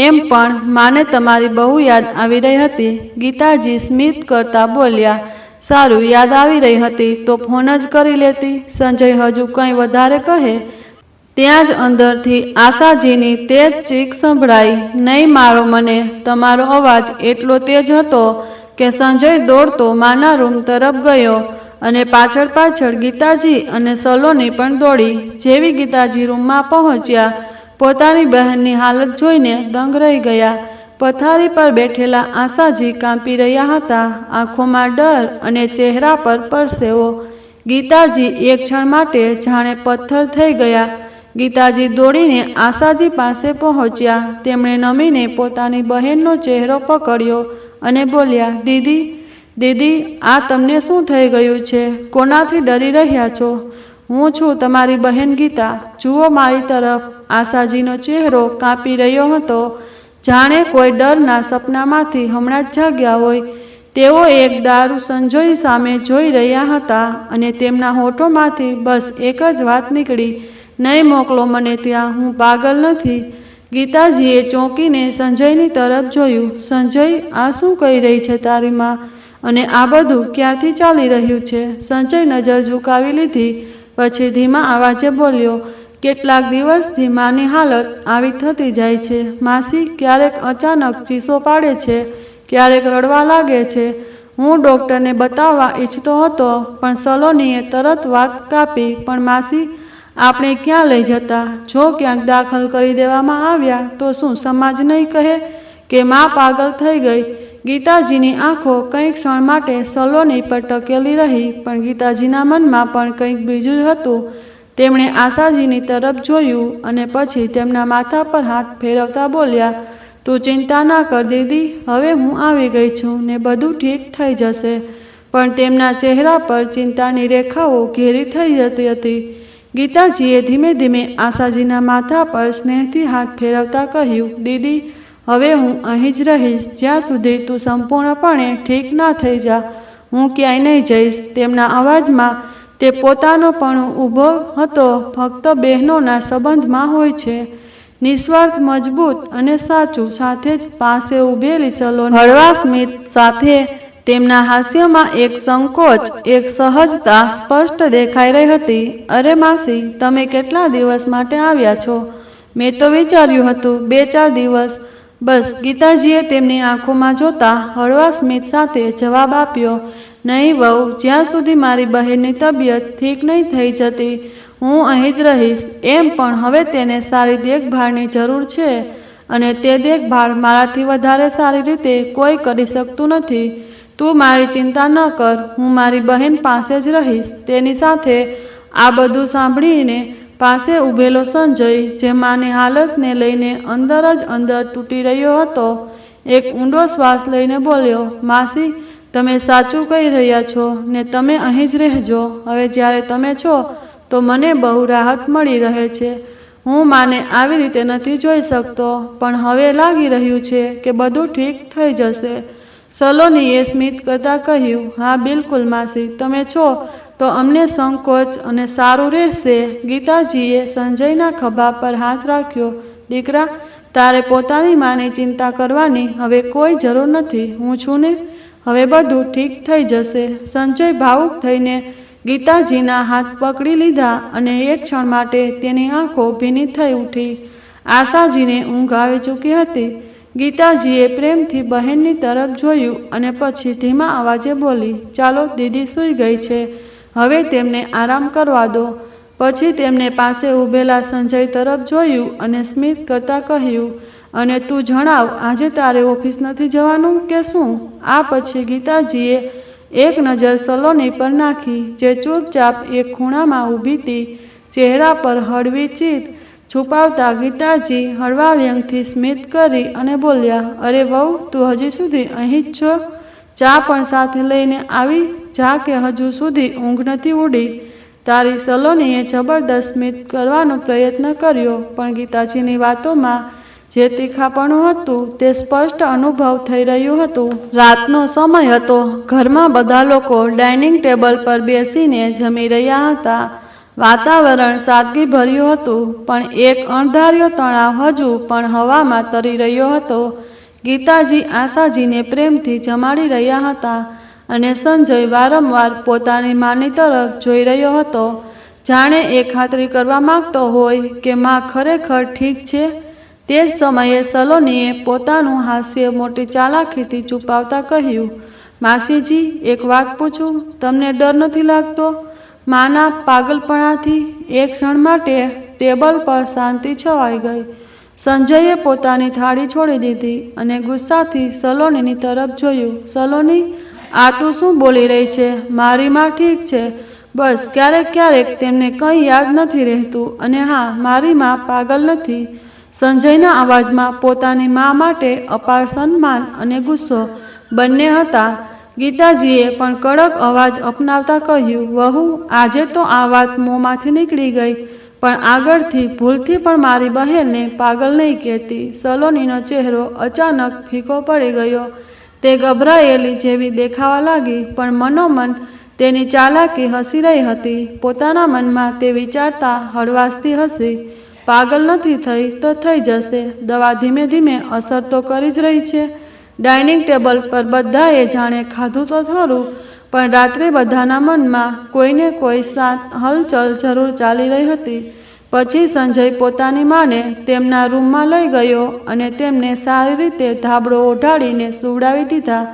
એમ પણ માને તમારી બહુ યાદ આવી રહી હતી. ગીતાજી સ્મિત કરતા બોલ્યા, સારું, યાદ આવી રહી હતી તો ફોન જ કરી લેતી. સંજય હજુ કંઈ વધારે કહે ત્યાં જ અંદરથી આશાજીની તેજ ચીખ સંભળાઈ, નહીં મારો મને. તમારો અવાજ એટલો તેજ હતો કે સંજય દોડતો માના રૂમ તરફ ગયો અને પાછળ પાછળ ગીતાજી અને સલોની પણ દોડી. જેવી ગીતાજી રૂમમાં પહોંચ્યા, પોતાની બહેનની હાલત જોઈને દંગ રહી ગયા. પથારી પર બેઠેલા આશાજી કાંપી રહ્યા હતા, આંખોમાં ડર અને ચહેરા પર પરસેવો. ગીતાજી એક ક્ષણ માટે જાણે પથ્થર થઈ ગયા. ગીતાજી દોડીને આશાજી પાસે પહોંચ્યા. તેમણે નમીને પોતાની બહેનનો ચહેરો પકડ્યો અને બોલ્યા, દીદી, દીદી, આ તમને શું થઈ ગયું છે? કોનાથી ડરી રહ્યા છો? હું છું તમારી બહેન ગીતા. જુઓ મારી તરફ. આશાજીનો ચહેરો કાંપી રહ્યો હતો, જાણે કોઈ ડરના સપનામાંથી હમણાં જ જાગ્યા હોય. તેઓ એક દારૂ સંજય સામે જોઈ રહ્યા હતા અને તેમના હોઠોમાંથી બસ એક જ વાત નીકળી, નહીં મોકલો મને ત્યાં, હું પાગલ નથી. ગીતાજીએ ચોંકીને સંજયની તરફ જોયું. સંજય, આ શું કહી રહી છે તારી માં? અને આ બધું ક્યારથી ચાલી રહ્યું છે? સંજય નજર ઝુકાવી લીધી, પછી ધીમા અવાજે બોલ્યો, કેટલાક દિવસથી માની હાલત આવી થતી જાય છે. માસી ક્યારેક અચાનક ચીસો પાડે છે, ક્યારેક રડવા લાગે છે. હું ડૉક્ટરને બતાવવા ઈચ્છતો હતો, પણ સલોનીએ તરત વાત કાપી. પણ માસી, આપણે ક્યાં લઈ જતા? જો ક્યાંક દાખલ કરી દેવામાં આવ્યા તો શું સમાજ નહીં કહે કે માં પાગલ થઈ ગઈ? ગીતાજીની આંખો કંઈક ક્ષણ માટે સલોની પર ટકેલી રહી, પણ ગીતાજીના મનમાં પણ કંઈક બીજું જ હતું. તેમણે આશાજીની તરફ જોયું અને પછી તેમના માથા પર હાથ ફેરવતા બોલ્યા, તું ચિંતા ના કર દીદી, હવે હું આવી ગઈ છું ને બધું ઠીક થઈ જશે. પણ તેમના ચહેરા પર ચિંતાની રેખાઓ ઘેરી થઈ જતી હતી. ગીતાજીએ ધીમે ધીમે આશાજીના માથા પર સ્નેહથી હાથ ફેરવતા કહ્યું, દીદી, હવે હું અહીં જ રહીશ જ્યાં સુધી તું સંપૂર્ણપણે ઠીક ના થઈ જા. હું ક્યાંય નહીં જઈશ. તેમના અવાજમાં તે પોતાનોપણું ઊભો હતો. ફક્ત બહેનોના સંબંધમાં હોય છે નિસ્વાર્થ, મજબૂત અને સાચું. સાથે જ પાસે ઊભેલી સલોની હળવા સ્મિત સાથે તેમના હાસ્યમાં એક સંકોચ, એક સહજતા સ્પષ્ટ દેખાઈ રહી હતી. અરે માસી, તમે કેટલા દિવસ માટે આવ્યા છો? મેં તો વિચાર્યું હતું 2-4 દિવસ. બસ. ગીતાજીએ તેમની આંખોમાં જોતા હળવા સ્મિત સાથે જવાબ આપ્યો, નહીં વહુ, જ્યાં સુધી મારી બહેનની તબિયત ઠીક નહીં થઈ જતી હું અહીં જ રહીશ. એમ પણ હવે તેને સારી દેખભાળની જરૂર છે અને તે દેખભાળ મારાથી વધારે સારી રીતે કોઈ કરી શકતું નથી. તું મારી ચિંતા ન કર, હું મારી બહેન પાસે જ રહીશ. તેની સાથે આ બધું સાંભળીને પાસે ઊભેલો સંજય, જે માની હાલતને લઈને અંદર જ અંદર તૂટી રહ્યો હતો, એક ઊંડો શ્વાસ લઈને બોલ્યો, માસી, તમે સાચું કહી રહ્યા છો ને તમે અહીં જ રહેજો. હવે જ્યારે તમે છો તો મને બહુ રાહત મળી રહે છે. હું માને આવી રીતે નથી જોઈ શકતો, પણ હવે લાગી રહ્યું છે કે બધું ઠીક થઈ જશે. સલોનીએ સ્મિત કરતાં કહ્યું, હા બિલકુલ માસી, તમે છો તો અમને સંકોચ અને સારું રહેશે. ગીતાજીએ સંજયના ખભા પર હાથ રાખ્યો, દીકરા, તારે પોતાની માની ચિંતા કરવાની હવે કોઈ જરૂર નથી. હું છું ને, હવે બધું ઠીક થઈ જશે. સંજય ભાવુક થઈને ગીતાજીના હાથ પકડી લીધા અને એક ક્ષણ માટે તેની આંખો ભીની થઈ ઉઠી. આશાજીને ઊંઘ આવી ચૂકી હતી. ગીતાજીએ પ્રેમથી બહેનની તરફ જોયું અને પછી ધીમા અવાજે બોલી, ચાલો, દીદી સૂઈ ગઈ છે, હવે તેમને આરામ કરવા દો. પછી તેમને પાસે ઊભેલા સંજય તરફ જોયું અને સ્મિત કરતાં કહ્યું, અને તું જણાવ, આજે તારે ઓફિસ નથી જવાનું કે શું? આ પછી ગીતાજીએ એક નજર સલોની પર નાખી, જે ચૂપચાપ એક ખૂણામાં ઊભી હતી. ચહેરા પર હળવી ચીડ છુપાવતા ગીતાજી હળવા વ્યંગથી સ્મિત કરી અને બોલ્યા, અરે વહુ, તું હજી સુધી અહીં જ છો? ચા પણ સાથે લઈને આવી જા કે હજુ સુધી ઊંઘ નથી ઉડી? તારી સલોનીએ જબરદસ્ત સ્મિત કરવાનો પ્રયત્ન કર્યો, પણ ગીતાજીની વાતોમાં જે તીખાપણું હતું તે સ્પષ્ટ અનુભવ થઈ રહ્યું હતું. રાતનો સમય હતો. ઘરમાં બધા લોકો ડાઇનિંગ ટેબલ પર બેસીને જમી રહ્યા હતા. વાતાવરણ સાદગી ભર્યું હતું, પણ એક અણધાર્યો તણાવ હજુ પણ હવામાં તરી રહ્યો હતો. ગીતાજી આશાજીને પ્રેમથી જમાડી રહ્યા હતા અને સંજય વારંવાર પોતાની માની તરફ જોઈ રહ્યો હતો, જાણે એ ખાતરી કરવા માંગતો હોય કે માં ખરેખર ઠીક છે. તે જ સમયે સલોનીએ પોતાનું હાસ્ય મોટી ચાલાકીથી છુપાવતા કહ્યું, માસીજી, એક વાત પૂછું, તમને ડર નથી લાગતો માના પાગલપણાથી? એક ક્ષણ માટે ટેબલ પર શાંતિ છવાઈ ગઈ. સંજયે પોતાની થાળી છોડી દીધી અને ગુસ્સાથી સલોનીની તરફ જોયું. સલોની, આ તું શું બોલી રહી છે? મારી માં ઠીક છે. બસ ક્યારેક ક્યારેક તેમને કંઈ યાદ નથી રહેતું. અને હા, મારી માં પાગલ નથી. સંજયના અવાજમાં પોતાની મા માટે અપાર સન્માન અને ગુસ્સો બંને હતા. ગીતાજીએ પણ કડક અવાજ અપનાવતા કહ્યું, વહુ, આજે તો આ વાત મોંમાંથી નીકળી ગઈ, પણ આગળથી ભૂલથી પણ મારી બહેનને પાગલ નહીં કહેતી. સલોનીનો ચહેરો અચાનક ફીકો પડી ગયો. તે ગભરાયેલી જેવી દેખાવા લાગી, પણ મનોમન તેની ચાલાકી હસી રહી હતી. પોતાના મનમાં તે વિચારતા હળવાશથી હસી, પાગલ નથી થઈ તો થઈ જશે. દવા ધીમે ધીમે અસર તો કરી જ રહી છે. ડાઇનિંગ ટેબલ પર બધાએ જાણે ખાધું તો ખરું, પણ રાત્રે બધાના મનમાં કોઈને કોઈ શાંત હલચલ જરૂર ચાલી રહી હતી. પછી સંજય પોતાની માને તેમના રૂમમાં લઈ ગયો અને તેમને સારી રીતે ધાબળો ઓઢાડીને સુવડાવી દીધા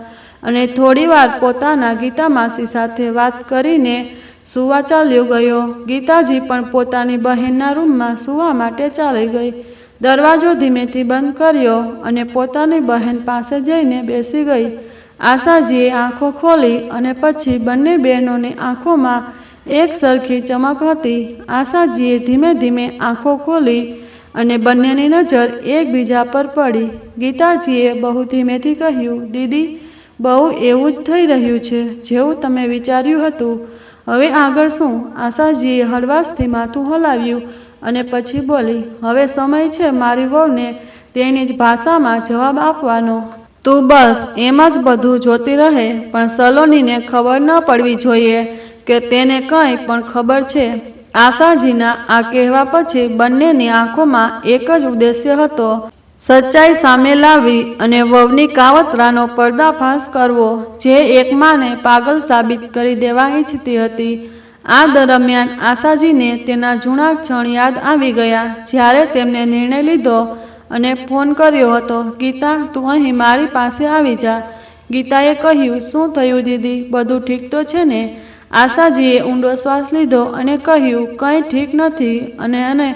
અને થોડીવાર પોતાના ગીતા માસી સાથે વાત કરીને સૂવા ચાલ્યો ગયો. ગીતાજી પણ પોતાની બહેનના રૂમમાં સૂવા માટે ચાલી ગઈ. દરવાજો ધીમેથી બંધ કર્યો અને પોતાની બહેન પાસે જઈને બેસી ગઈ. આશાજીએ આંખો ખોલી અને પછી બંને બહેનોની આંખોમાં એક સરખી ચમક હતી. આશાજીએ ધીમે ધીમે આંખો ખોલી અને બંનેની નજર એકબીજા પર પડી. ગીતાજીએ બહુ ધીમેથી કહ્યું, દીદી, બહુ એવું જ થઈ રહ્યું છે જેવું તમે વિચાર્યું હતું. હવે આગળ શું? આશાજીએ હળવાશથી માથું હલાવ્યું અને પછી બોલી, હવે સમય છે મારી વહુને તેની જ ભાષામાં જવાબ આપવાનો. તું બસ એમ જ બધું જોતી રહે, પણ સલોનીને ખબર ન પડવી જોઈએ કે તેને કંઈ પણ ખબર છે. આશાજીના આ કહેવા પછી બંનેની આંખોમાં એક જ ઉદ્દેશ્ય હતો, સચ્ચાઈ સામે લાવવી અને વહુની કાવતરાનો પર્દાફાશ કરવો, જે એક માને પાગલ સાબિત કરી દેવા ઈચ્છતી હતી. આ દરમિયાન આશાજીને તેના જૂના ક્ષણ યાદ આવી ગયા, જ્યારે તેમણે નિર્ણય લીધો અને ફોન કર્યો હતો, ગીતા, તું અહીં મારી પાસે આવી જા. ગીતાએ કહ્યું, શું થયું દીદી, બધું ઠીક તો છે ને? આશાજીએ ઊંડો શ્વાસ લીધો અને કહ્યું, કંઈ ઠીક નથી અને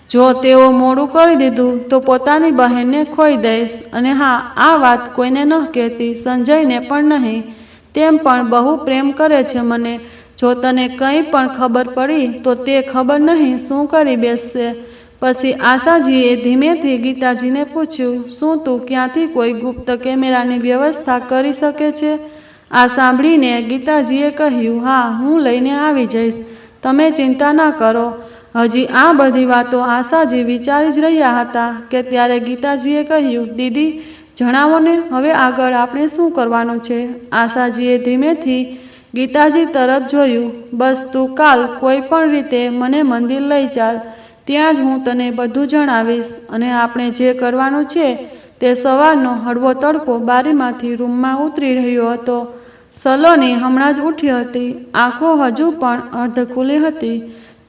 જો તેઓ મોડું કરી દીધું તો પોતાની બહેનને ખોઈ દઈશ. અને હા, આ વાત કોઈને ન કહેતી, સંજયને પણ નહીં. તેમ પણ બહુ પ્રેમ કરે છે મને. જો તને કંઈ પણ ખબર પડી તો તે ખબર નહીં શું કરી બેસશે. પછી આશાજીએ ધીમેથી ગીતાજીને પૂછ્યું, શું તું ક્યાંથી કોઈ ગુપ્ત કેમેરાની વ્યવસ્થા કરી શકે છે? આ સાંભળીને ગીતાજીએ કહ્યું, હા, હું લઈને આવી જઈશ, તમે ચિંતા ના કરો. હજી આ બધી વાતો આશાજી વિચારી જ રહ્યા હતા કે ત્યારે ગીતાજીએ કહ્યું, દીદી, જણાવો ને, હવે આગળ આપણે શું કરવાનું છે? આશાજીએ ધીમેથી ગીતાજી તરફ જોયું. બસ તું કાલ કોઈ પણ રીતે મને મંદિર લઈ ચાલ, ત્યાં જ હું તને બધું જણાવીશ. અને આપણે જે કરવાનું છે તે સવારનો હળવો તડકો બારીમાંથી રૂમમાં ઉતરી રહ્યો હતો. સલોની હમણાં જ ઉઠી હતી, આંખો હજુ પણ અર્ધ ખુલી હતી.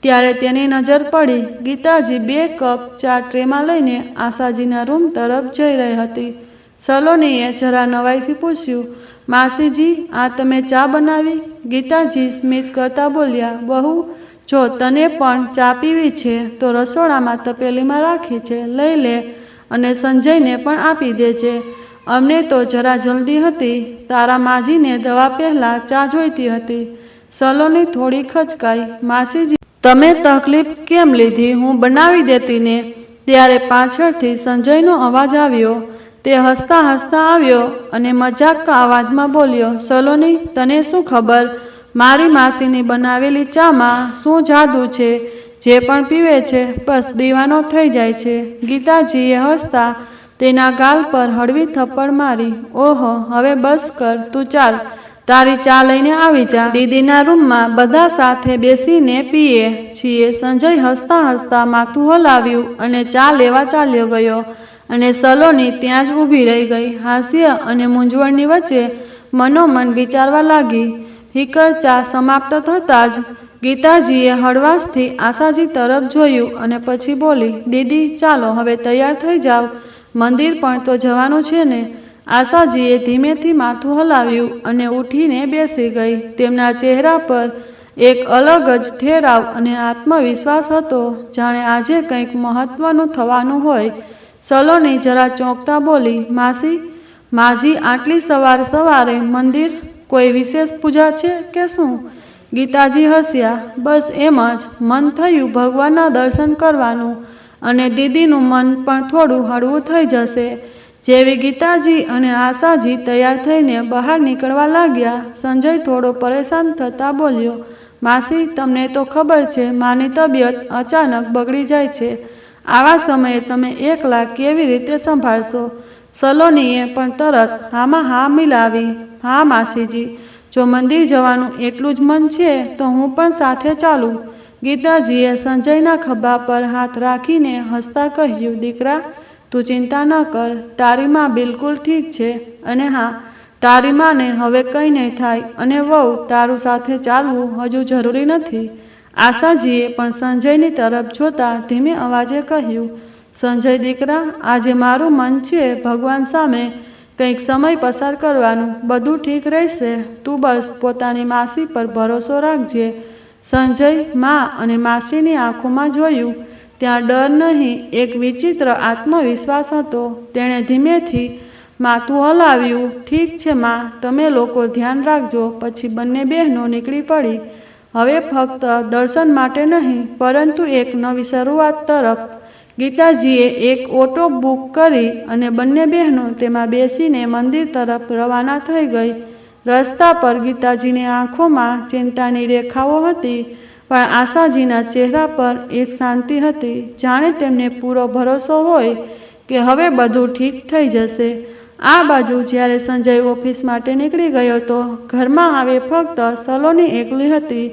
ત્યારે તેની નજર પડી, ગીતાજી 2 કપ ચા ટ્રેમાં લઈને આશાજીના રૂમ તરફ જઈ રહી હતી. સલોનીએ જરા નવાઈથી પૂછ્યું, માસીજી, આ તમે ચા બનાવી? ગીતાજી સ્મિત કરતા બોલ્યા, બહુ, જો તને પણ ચા પીવી છે તો રસોડામાં તપેલીમાં રાખી છે, લઈ લે અને સંજયને પણ આપી દેજે. અમને તો જરા જલ્દી હતી, તારા માજીને દવા પહેલાં ચા જોઈતી હતી. સલોની થોડી ખચકાઈ, માસીજી, તમે તકલીફ કેમ લીધી? હું બનાવી દેતી ને. ત્યારે પાછળથી સંજયનો અવાજ આવ્યો. તે હસતા હસતા આવ્યો અને મજાક અવાજમાં બોલ્યો, સલોની, તને શું ખબર, મારી માસીની બનાવેલી ચામાં શું જાદુ છે? જે પણ પીવે છે બસ દીવાનો થઈ જાય છે. ગીતાજીએ હસતા તેના ગાલ પર હળવી થપ્પડ મારી. ઓહો, હવે બસ કર, તું ચાલ, તારી ચા લઈને આવી જા. દીદીના રૂમમાં બધા સાથે બેસીને પીએ છીએ. સંજય હસતા હસતા માથું હલાવ્યું અને ચા લેવા ચાલ્યો ગયો અને સલોની ત્યાં જ ઊભી રહી ગઈ. હાસ્ય અને મૂંઝવણની વચ્ચે મનોમન વિચારવા લાગી. ફિકર ચા સમાપ્ત થતાં જ ગીતાજીએ હળવાશથી આશાજી તરફ જોયું અને પછી બોલી, દીદી, ચાલો હવે તૈયાર થઈ જાઓ, મંદિર પણ તો જવાનું છે ને. આશાજીએ ધીમેથી માથું હલાવ્યું અને ઉઠીને બેસી ગઈ. તેમના ચહેરા પર એક અલગ જ ઠેરાવ અને આત્મવિશ્વાસ હતો, જાણે આજે કંઈક મહત્વનું થવાનું હોય. સલોની જરા ચોંકતા બોલી, માસી, માજી આટલી સવારે મંદિર, કોઈ વિશેષ પૂજા છે કે શું? ગીતાજી હસ્યા. બસ એમ જ, મન થયું ભગવાનના દર્શન કરવાનું અને દીદીનું મન પણ થોડું હળવું થઈ જશે. જેવી ગીતાજી અને આશાજી તૈયાર થઈને બહાર નીકળવા લાગ્યા, સંજય થોડો પરેશાન થતા બોલ્યો, માસી, તમને તો ખબર છે માની તબિયત અચાનક બગડી જાય છે. આવા સમયે તમે એકલા કેવી રીતે સંભાળશો? સલોનીએ પણ તરત હામાં હા મિલાવી. હા માસીજી, જો મંદિર જવાનું એટલું જ મન છે તો હું પણ સાથે ચાલું. ગીતાજીએ સંજયના ખભા પર હાથ રાખીને હસતા કહ્યું, દીકરા, તું ચિંતા ન કર, તારી માં બિલકુલ ઠીક છે. અને હા, તારી માને હવે કંઈ નહીં થાય. અને વહુ, તારું સાથે ચાલવું હજુ જરૂરી નથી. આશાજીએ પણ સંજયની તરફ જોતા ધીમે અવાજે કહ્યું, સંજય દીકરા, આજે મારું મન છે ભગવાન સામે કંઈક સમય પસાર કરવાનું. બધું ઠીક રહેશે. તું બસ પોતાની માસી પર ભરોસો રાખજે. સંજય મા અને માસીની આંખોમાં જોયું. ત્યાં ડર નહીં, એક વિચિત્ર આત્મવિશ્વાસ હતો. તેણે ધીમેથી માથું હલાવ્યું. ઠીક છે મા, તમે લોકો ધ્યાન રાખજો. પછી બંને બહેનો નીકળી પડી. હવે ફક્ત દર્શન માટે નહીં, પરંતુ એક નવી શરૂઆત તરફ. ગીતાજીએ એક ઓટો બુક કરી અને બંને બહેનો તેમાં બેસીને મંદિર તરફ રવાના થઈ ગઈ. રસ્તા પર ગીતાજીની આંખોમાં ચિંતાની રેખાઓ હતી, પણ આશાજીના ચહેરા પર એક શાંતિ હતી, જાણે તેમને પૂરો ભરોસો હોય કે હવે બધું ઠીક થઈ જશે. આ બાજુ જ્યારે સંજય ઓફિસ માટે નીકળી ગયો તો ઘરમાં આવે ફક્ત સલોની એકલી હતી.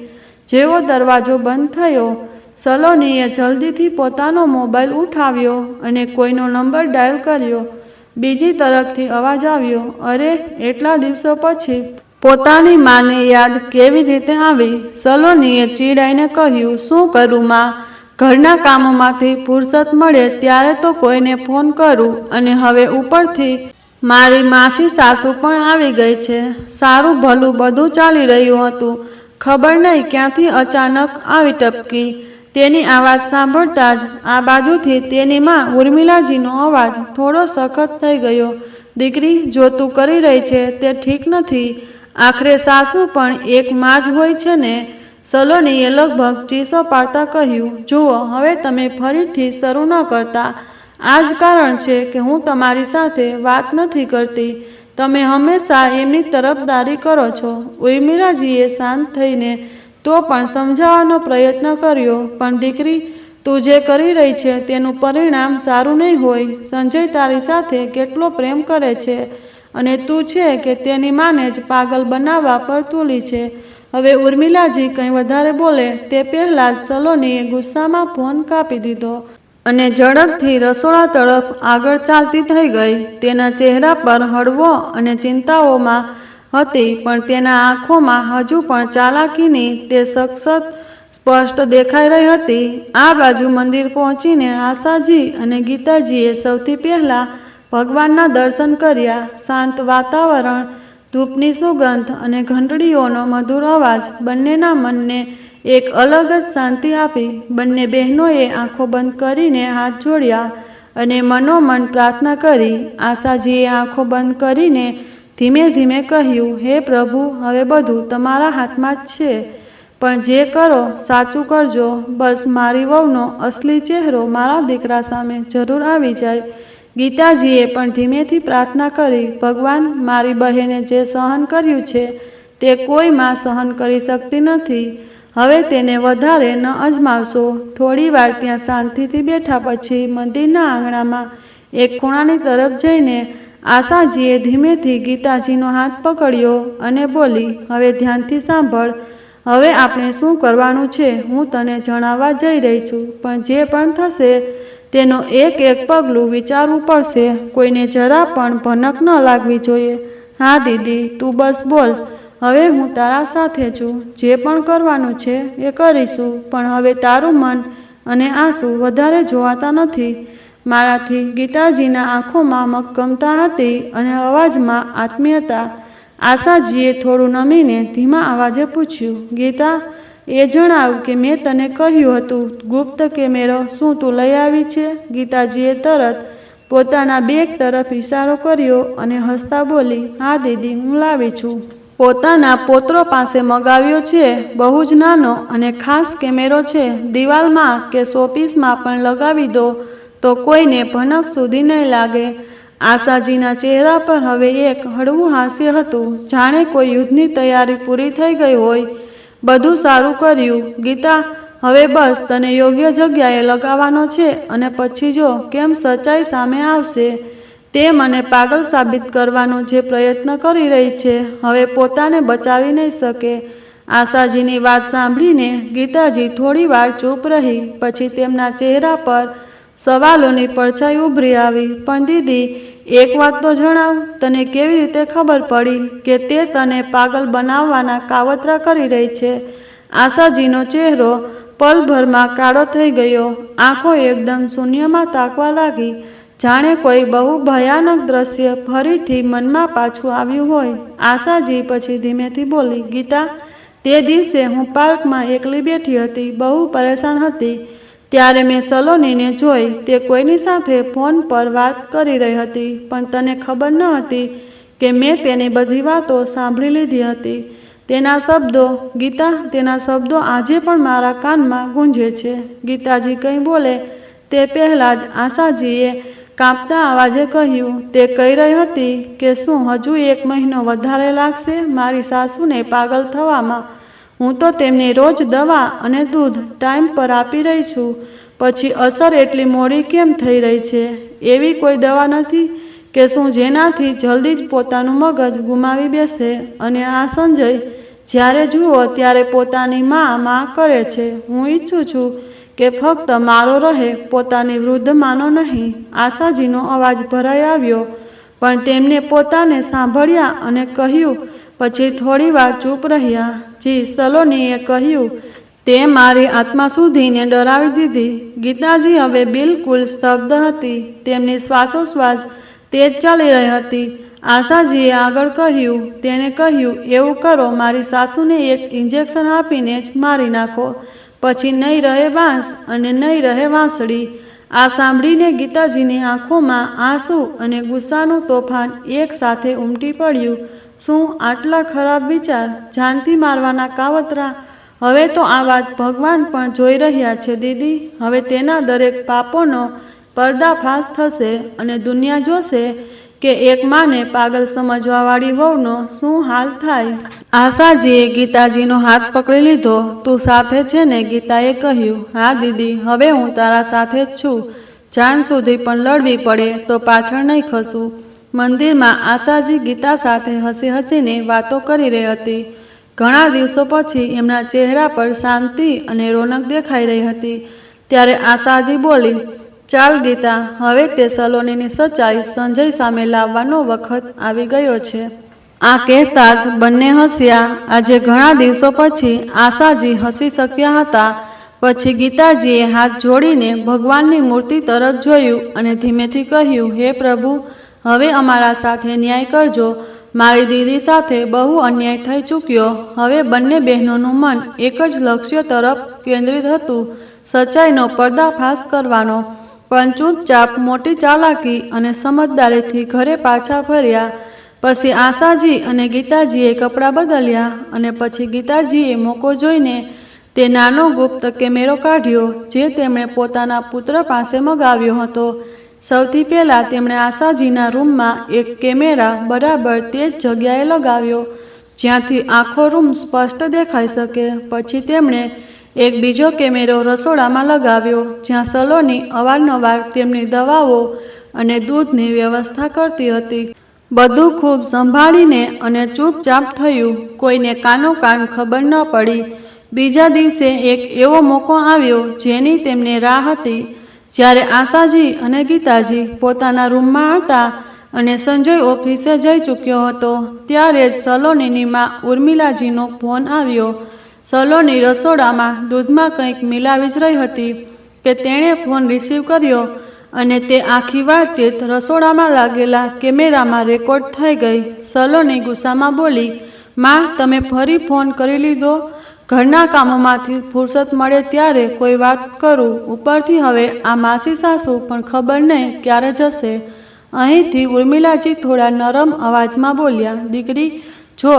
જેવો દરવાજો બંધ થયો, સલોનીએ જલ્દીથી પોતાનો મોબાઈલ ઉઠાવ્યો અને કોઈનો નંબર ડાયલ કર્યો. બીજી તરફથી અવાજ આવ્યો, અરે, એટલા દિવસો પછી પોતાની માને યાદ કેવી રીતે આવી? સલોનીએ ચીડાઈને કહ્યું, શું કરું માં? ઘરના કામોમાંથી ફુરસત મળે ત્યારે તો કોઈને ફોન કરું, અને હવે ઉપરથી મારી માસી સાસુ પણ આવી ગઈ છે. સારું ભલું બધું ચાલી રહ્યું હતું, ખબર નહીં ક્યાંથી અચાનક આવી ટપકી. તેની આવાજ સાંભળતા જ આ બાજુથી તેની માં ઉર્મિલાજીનો અવાજ થોડો સખત થઈ ગયો. દીકરી, જો તું કરી રહી છે તે ઠીક નથી. આખરે સાસુ પણ એક માં જ હોય છે ને? સલોનીએ લગભગ ચીસો પાડતા કહ્યું, જુઓ, હવે તમે ફરીથી શરૂ ન કરતા. આ જ કારણ છે કે હું તમારી સાથે વાત નથી કરતી. તમે હંમેશા એમની તરફદારી કરો છો. ઉર્મિલાજીએ શાંત થઈને તો પણ સમજાવવાનો પ્રયત્ન કર્યો, પણ દીકરી, તું જે કરી રહી છે તેનું પરિણામ સારું નહીં હોય. સંજય તારી સાથે કેટલો પ્રેમ કરે છે, અને તું છે કે તેની માને જ પાગલ બનાવવા પર તુલી છે. હવે ઉર્મિલાજી કંઈ વધારે બોલે તે પહેલાં જ સલોનીએ ગુસ્સામાં ફોન કાપી દીધો અને ઝડપથી રસોડા તરફ આગળ ચાલતી થઈ ગઈ. તેના ચહેરા પર હળવો અને ચિંતાઓમાં હતી, પણ તેના આંખોમાં હજુ પણ ચાલાકીની તે સખત સ્પષ્ટ દેખાઈ રહી હતી. આ બાજુ મંદિર પહોંચીને આશાજી અને ગીતાજીએ સૌથી પહેલાં ભગવાનના દર્શન કર્યા. શાંત વાતાવરણ, ધૂપની સુગંધ અને ઘંટડીઓનો મધુર અવાજ બંનેના મનને એક અલગ જ શાંતિ આપી. બંને બહેનોએ આંખો બંધ કરીને હાથ જોડ્યા અને મનોમન પ્રાર્થના કરી. આશાજીએ આંખો બંધ કરીને ધીમે ધીમે કહ્યું, હે પ્રભુ, હવે બધું તમારા હાથમાં જ છે, પણ જે કરો સાચું કરજો. બસ મારી વહુનો અસલી ચહેરો મારા દીકરા સામે જરૂર આવી જાય. ગીતાજીએ પણ ધીમેથી પ્રાર્થના કરી, ભગવાન, મારી બહેને જે સહન કર્યું છે તે કોઈ માં સહન કરી શકતી નથી. હવે તેને વધારે ન અજમાવશો. થોડી વાર ત્યાં શાંતિથી બેઠા પછી મંદિરના આંગણામાં એક ખૂણાની તરફ જઈને આશાજીએ ધીમેથી ગીતાજીનો હાથ પકડ્યો અને બોલી, હવે ધ્યાનથી સાંભળ. હવે આપણે શું કરવાનું છે હું તને જણાવવા જઈ રહી છું, પણ જે પણ થશે તેનો એક એક પગલું વિચારવું પડશે. કોઈને જરા પણ ભનક ન લાગવી જોઈએ. હા દીદી, તું બસ બોલ. હવે હું તારા સાથે છું. જે પણ કરવાનું છે એ કરીશું, પણ હવે તારું મન અને આંસુ વધારે જોવાતા નથી મારાથી. ગીતાજીના આંખોમાં મક્કમતા હતી અને અવાજમાં આત્મીયતા. આશાજીએ થોડું નમીને ધીમા અવાજે પૂછ્યું, ગીતા, એ જણાવ કે મેં તને કહ્યું હતું ગુપ્ત કેમેરો શું તું લઈ આવી છે? ગીતાજીએ તરત પોતાના બેગ તરફ ઇશારો કર્યો અને હસતા બોલી, હા દીદી, હું લાવી છું. પોતાના પોત્રો પાસે મગાવ્યો છે. બહુ જ નાનો અને ખાસ કેમેરો છે. દિવાલમાં કે શોપીસમાં પણ લગાવી દો તો કોઈને ભનક સુધી નહીં લાગે. આશાજીના ચહેરા પર હવે એક હળવું હાસ્ય હતું, જાણે કોઈ યુદ્ધની તૈયારી પૂરી થઈ ગઈ હોય. બધું સારું કર્યું ગીતા. હવે બસ તને યોગ્ય જગ્યાએ લગાવવાનો છે, અને પછી જો કેમ સચ્ચાઈ સામે આવશે. તે મને પાગલ સાબિત કરવાનો જે પ્રયત્ન કરી રહી છે, હવે પોતાને બચાવી નહીં શકે. આશાજીની વાત સાંભળીને ગીતાજી થોડી વાર ચૂપ રહી. પછી તેમના ચહેરા પર સવાલોની પડછાઈ ઉભરી આવી. પણ દીદી, એક વાત તો જણાવ, તને કેવી રીતે ખબર પડી કે તે તને પાગલ બનાવવાના કાવતરા કરી રહી છે? આશાજીનો ચહેરો પલભરમાં કાળો થઈ ગયો. આંખો એકદમ શૂન્યમાં તાકવા લાગી, જાણે કોઈ બહુ ભયાનક દ્રશ્ય ફરીથી મનમાં પાછું આવ્યું હોય. આશાજી પછી ધીમેથી બોલી, ગીતા, તે દિવસે હું પાર્કમાં એકલી બેઠી હતી, બહુ પરેશાન હતી. ત્યારે મેં સલોનીને જોઈ. તે કોઈની સાથે ફોન પર વાત કરી રહી હતી, પણ તને ખબર ન હતી કે મેં તેની બધી વાતો સાંભળી લીધી હતી. તેના શબ્દો, ગીતા, તેના શબ્દો આજે પણ મારા કાનમાં ગૂંજે છે. ગીતાજી કંઈ બોલે તે પહેલાં જ આશાજીએ કાંપતા અવાજે કહ્યું, તે કહી રહી હતી કે શું હજુ 1 મહિનો વધારે લાગશે મારી સાસુને પાગલ થવામાં? હું તો તેમને રોજ દવા અને દૂધ ટાઈમ પર આપી રહી છું, પછી અસર એટલી મોડી કેમ થઈ રહી છે? એવી કોઈ દવા નથી કે શું જેનાથી જલ્દી જ પોતાનું મગજ ગુમાવી બેસે? અને આ સંજય જ્યારે જુઓ ત્યારે પોતાની માં કરે છે. હું ઈચ્છું છું કે ફક્ત મારો રહે, પોતાની વૃદ્ધ માનો નહીં. આશાજીનો અવાજ ભરાઈ આવ્યો, પણ તેમને પોતાને સાંભળ્યા અને કહ્યું પછી થોડી વાર ચૂપ રહ્યા. જી, સલોનીએ કહ્યું, તે મારી આત્મા સુધીને ડરાવી દીધી. ગીતાજી હવે બિલકુલ સ્તબ્ધ હતી. તેમની શ્વાસોશ્વાસ તેજ ચાલી રહી હતી. આશાજીએ આગળ કહ્યું, તેણે કહ્યું, એવું કરો, મારી સાસુને એક ઇન્જેક્શન આપીને જ મારી નાખો, પછી નહીં રહે વાંસ અને નહીં રહે વાંસળી. આ સાંભળીને ગીતાજીની આંખોમાં આંસુ અને ગુસ્સાનું તોફાન એક સાથે ઉમટી પડ્યું. શું આટલા ખરાબ વિચાર? જાનથી મારવાના કાવતરા? હવે તો આ વાત ભગવાન પણ જોઈ રહ્યા છે દીદી. હવે તેના દરેક પાપોનો પર્દાફાશ થશે અને દુનિયા જોશે કે એક માને પાગલ સમજવાવાળી વહુનો શું હાલ થાય. આશાજીએ ગીતાજીનો હાથ પકડી લીધો. તું સાથે છે ને? ગીતાએ કહ્યું. હા દીદી, હવે હું તારા સાથે જ છું. જાન સુધી પણ લડવી પડે તો પાછળ નહીં ખસું. મંદિરમાં આશાજી ગીતા સાથે હસી હસીને વાતો કરી રહી હતી. ઘણા દિવસો પછી એમના ચહેરા પર શાંતિ અને રોનક દેખાઈ રહી હતી. ત્યારે આશાજી બોલી, ચાલ ગીતા, હવે તે સલોનીની સચ્ચાઈ સંજય સામે લાવવાનો વખત આવી ગયો છે. આ કહેતા જ બંને હસ્યા. આજે ઘણા દિવસો પછી આશાજી હસી શક્યા હતા. પછી ગીતાજીએ હાથ જોડીને ભગવાનની મૂર્તિ તરફ જોયું અને ધીમેથી કહ્યું, હે પ્રભુ, હવે અમારા સાથે ન્યાય કરજો. મારી દીદી સાથે બહુ અન્યાય થઈ ચૂક્યો. હવે બંને બહેનોનું મન એક જ લક્ષ્ય તરફ કેન્દ્રિત હતું, સચ્ચાઈનો પર્દાફાશ કરવાનો. પણ ચૂપચાપ મોટી ચાલાકી અને સમજદારીથી ઘરે પાછા ફર્યા. પછી આશાજી અને ગીતાજીએ કપડાં બદલ્યા અને પછી ગીતાજીએ મોકો જોઈને તે નાનો ગુપ્ત કેમેરો કાઢ્યો જે તેમણે પોતાના પુત્ર પાસે મગાવ્યો હતો. સૌથી પહેલાં તેમણે આશાજીના રૂમમાં એક કેમેરા બરાબર તે જ જગ્યાએ લગાવ્યો જ્યાંથી આખો રૂમ સ્પષ્ટ દેખાઈ શકે. પછી તેમણે એક બીજો કેમેરો રસોડામાં લગાવ્યો જ્યાં સલોની અવારનવાર તેમની દવાઓ અને દૂધની વ્યવસ્થા કરતી હતી. બધું ખૂબ સંભાળીને અને ચૂપચાપ થયું. કોઈને કાનોકાન ખબર ન પડી. બીજા દિવસે એક એવો મોકો આવ્યો જેની તેમને રાહ હતી. જ્યારે આશાજી અને ગીતાજી પોતાના રૂમમાં હતા અને સંજય ઓફિસે જઈ ચૂક્યો હતો, ત્યારે જ સલોનીની માં ઉર્મિલાજીનો ફોન આવ્યો. સલોની રસોડામાં દૂધમાં કંઈક મિલાવી જ રહી હતી કે તેણે ફોન રિસીવ કર્યો અને તે આખી વાતચીત રસોડામાં લાગેલા કેમેરામાં રેકોર્ડ થઈ ગઈ. સલોની ગુસ્સામાં બોલી, માં, તમે ફરી ફોન કરી લીધો? ઘરના કામોમાંથી ફુરસત મળે ત્યારે કોઈ વાત કરું. ઉપરથી હવે આ માસી સાસુ પણ ખબર નહીં ક્યારે જશે. અહીંથી ઉર્મિલાજી થોડા નરમ અવાજમાં બોલ્યા, દીકરી, જો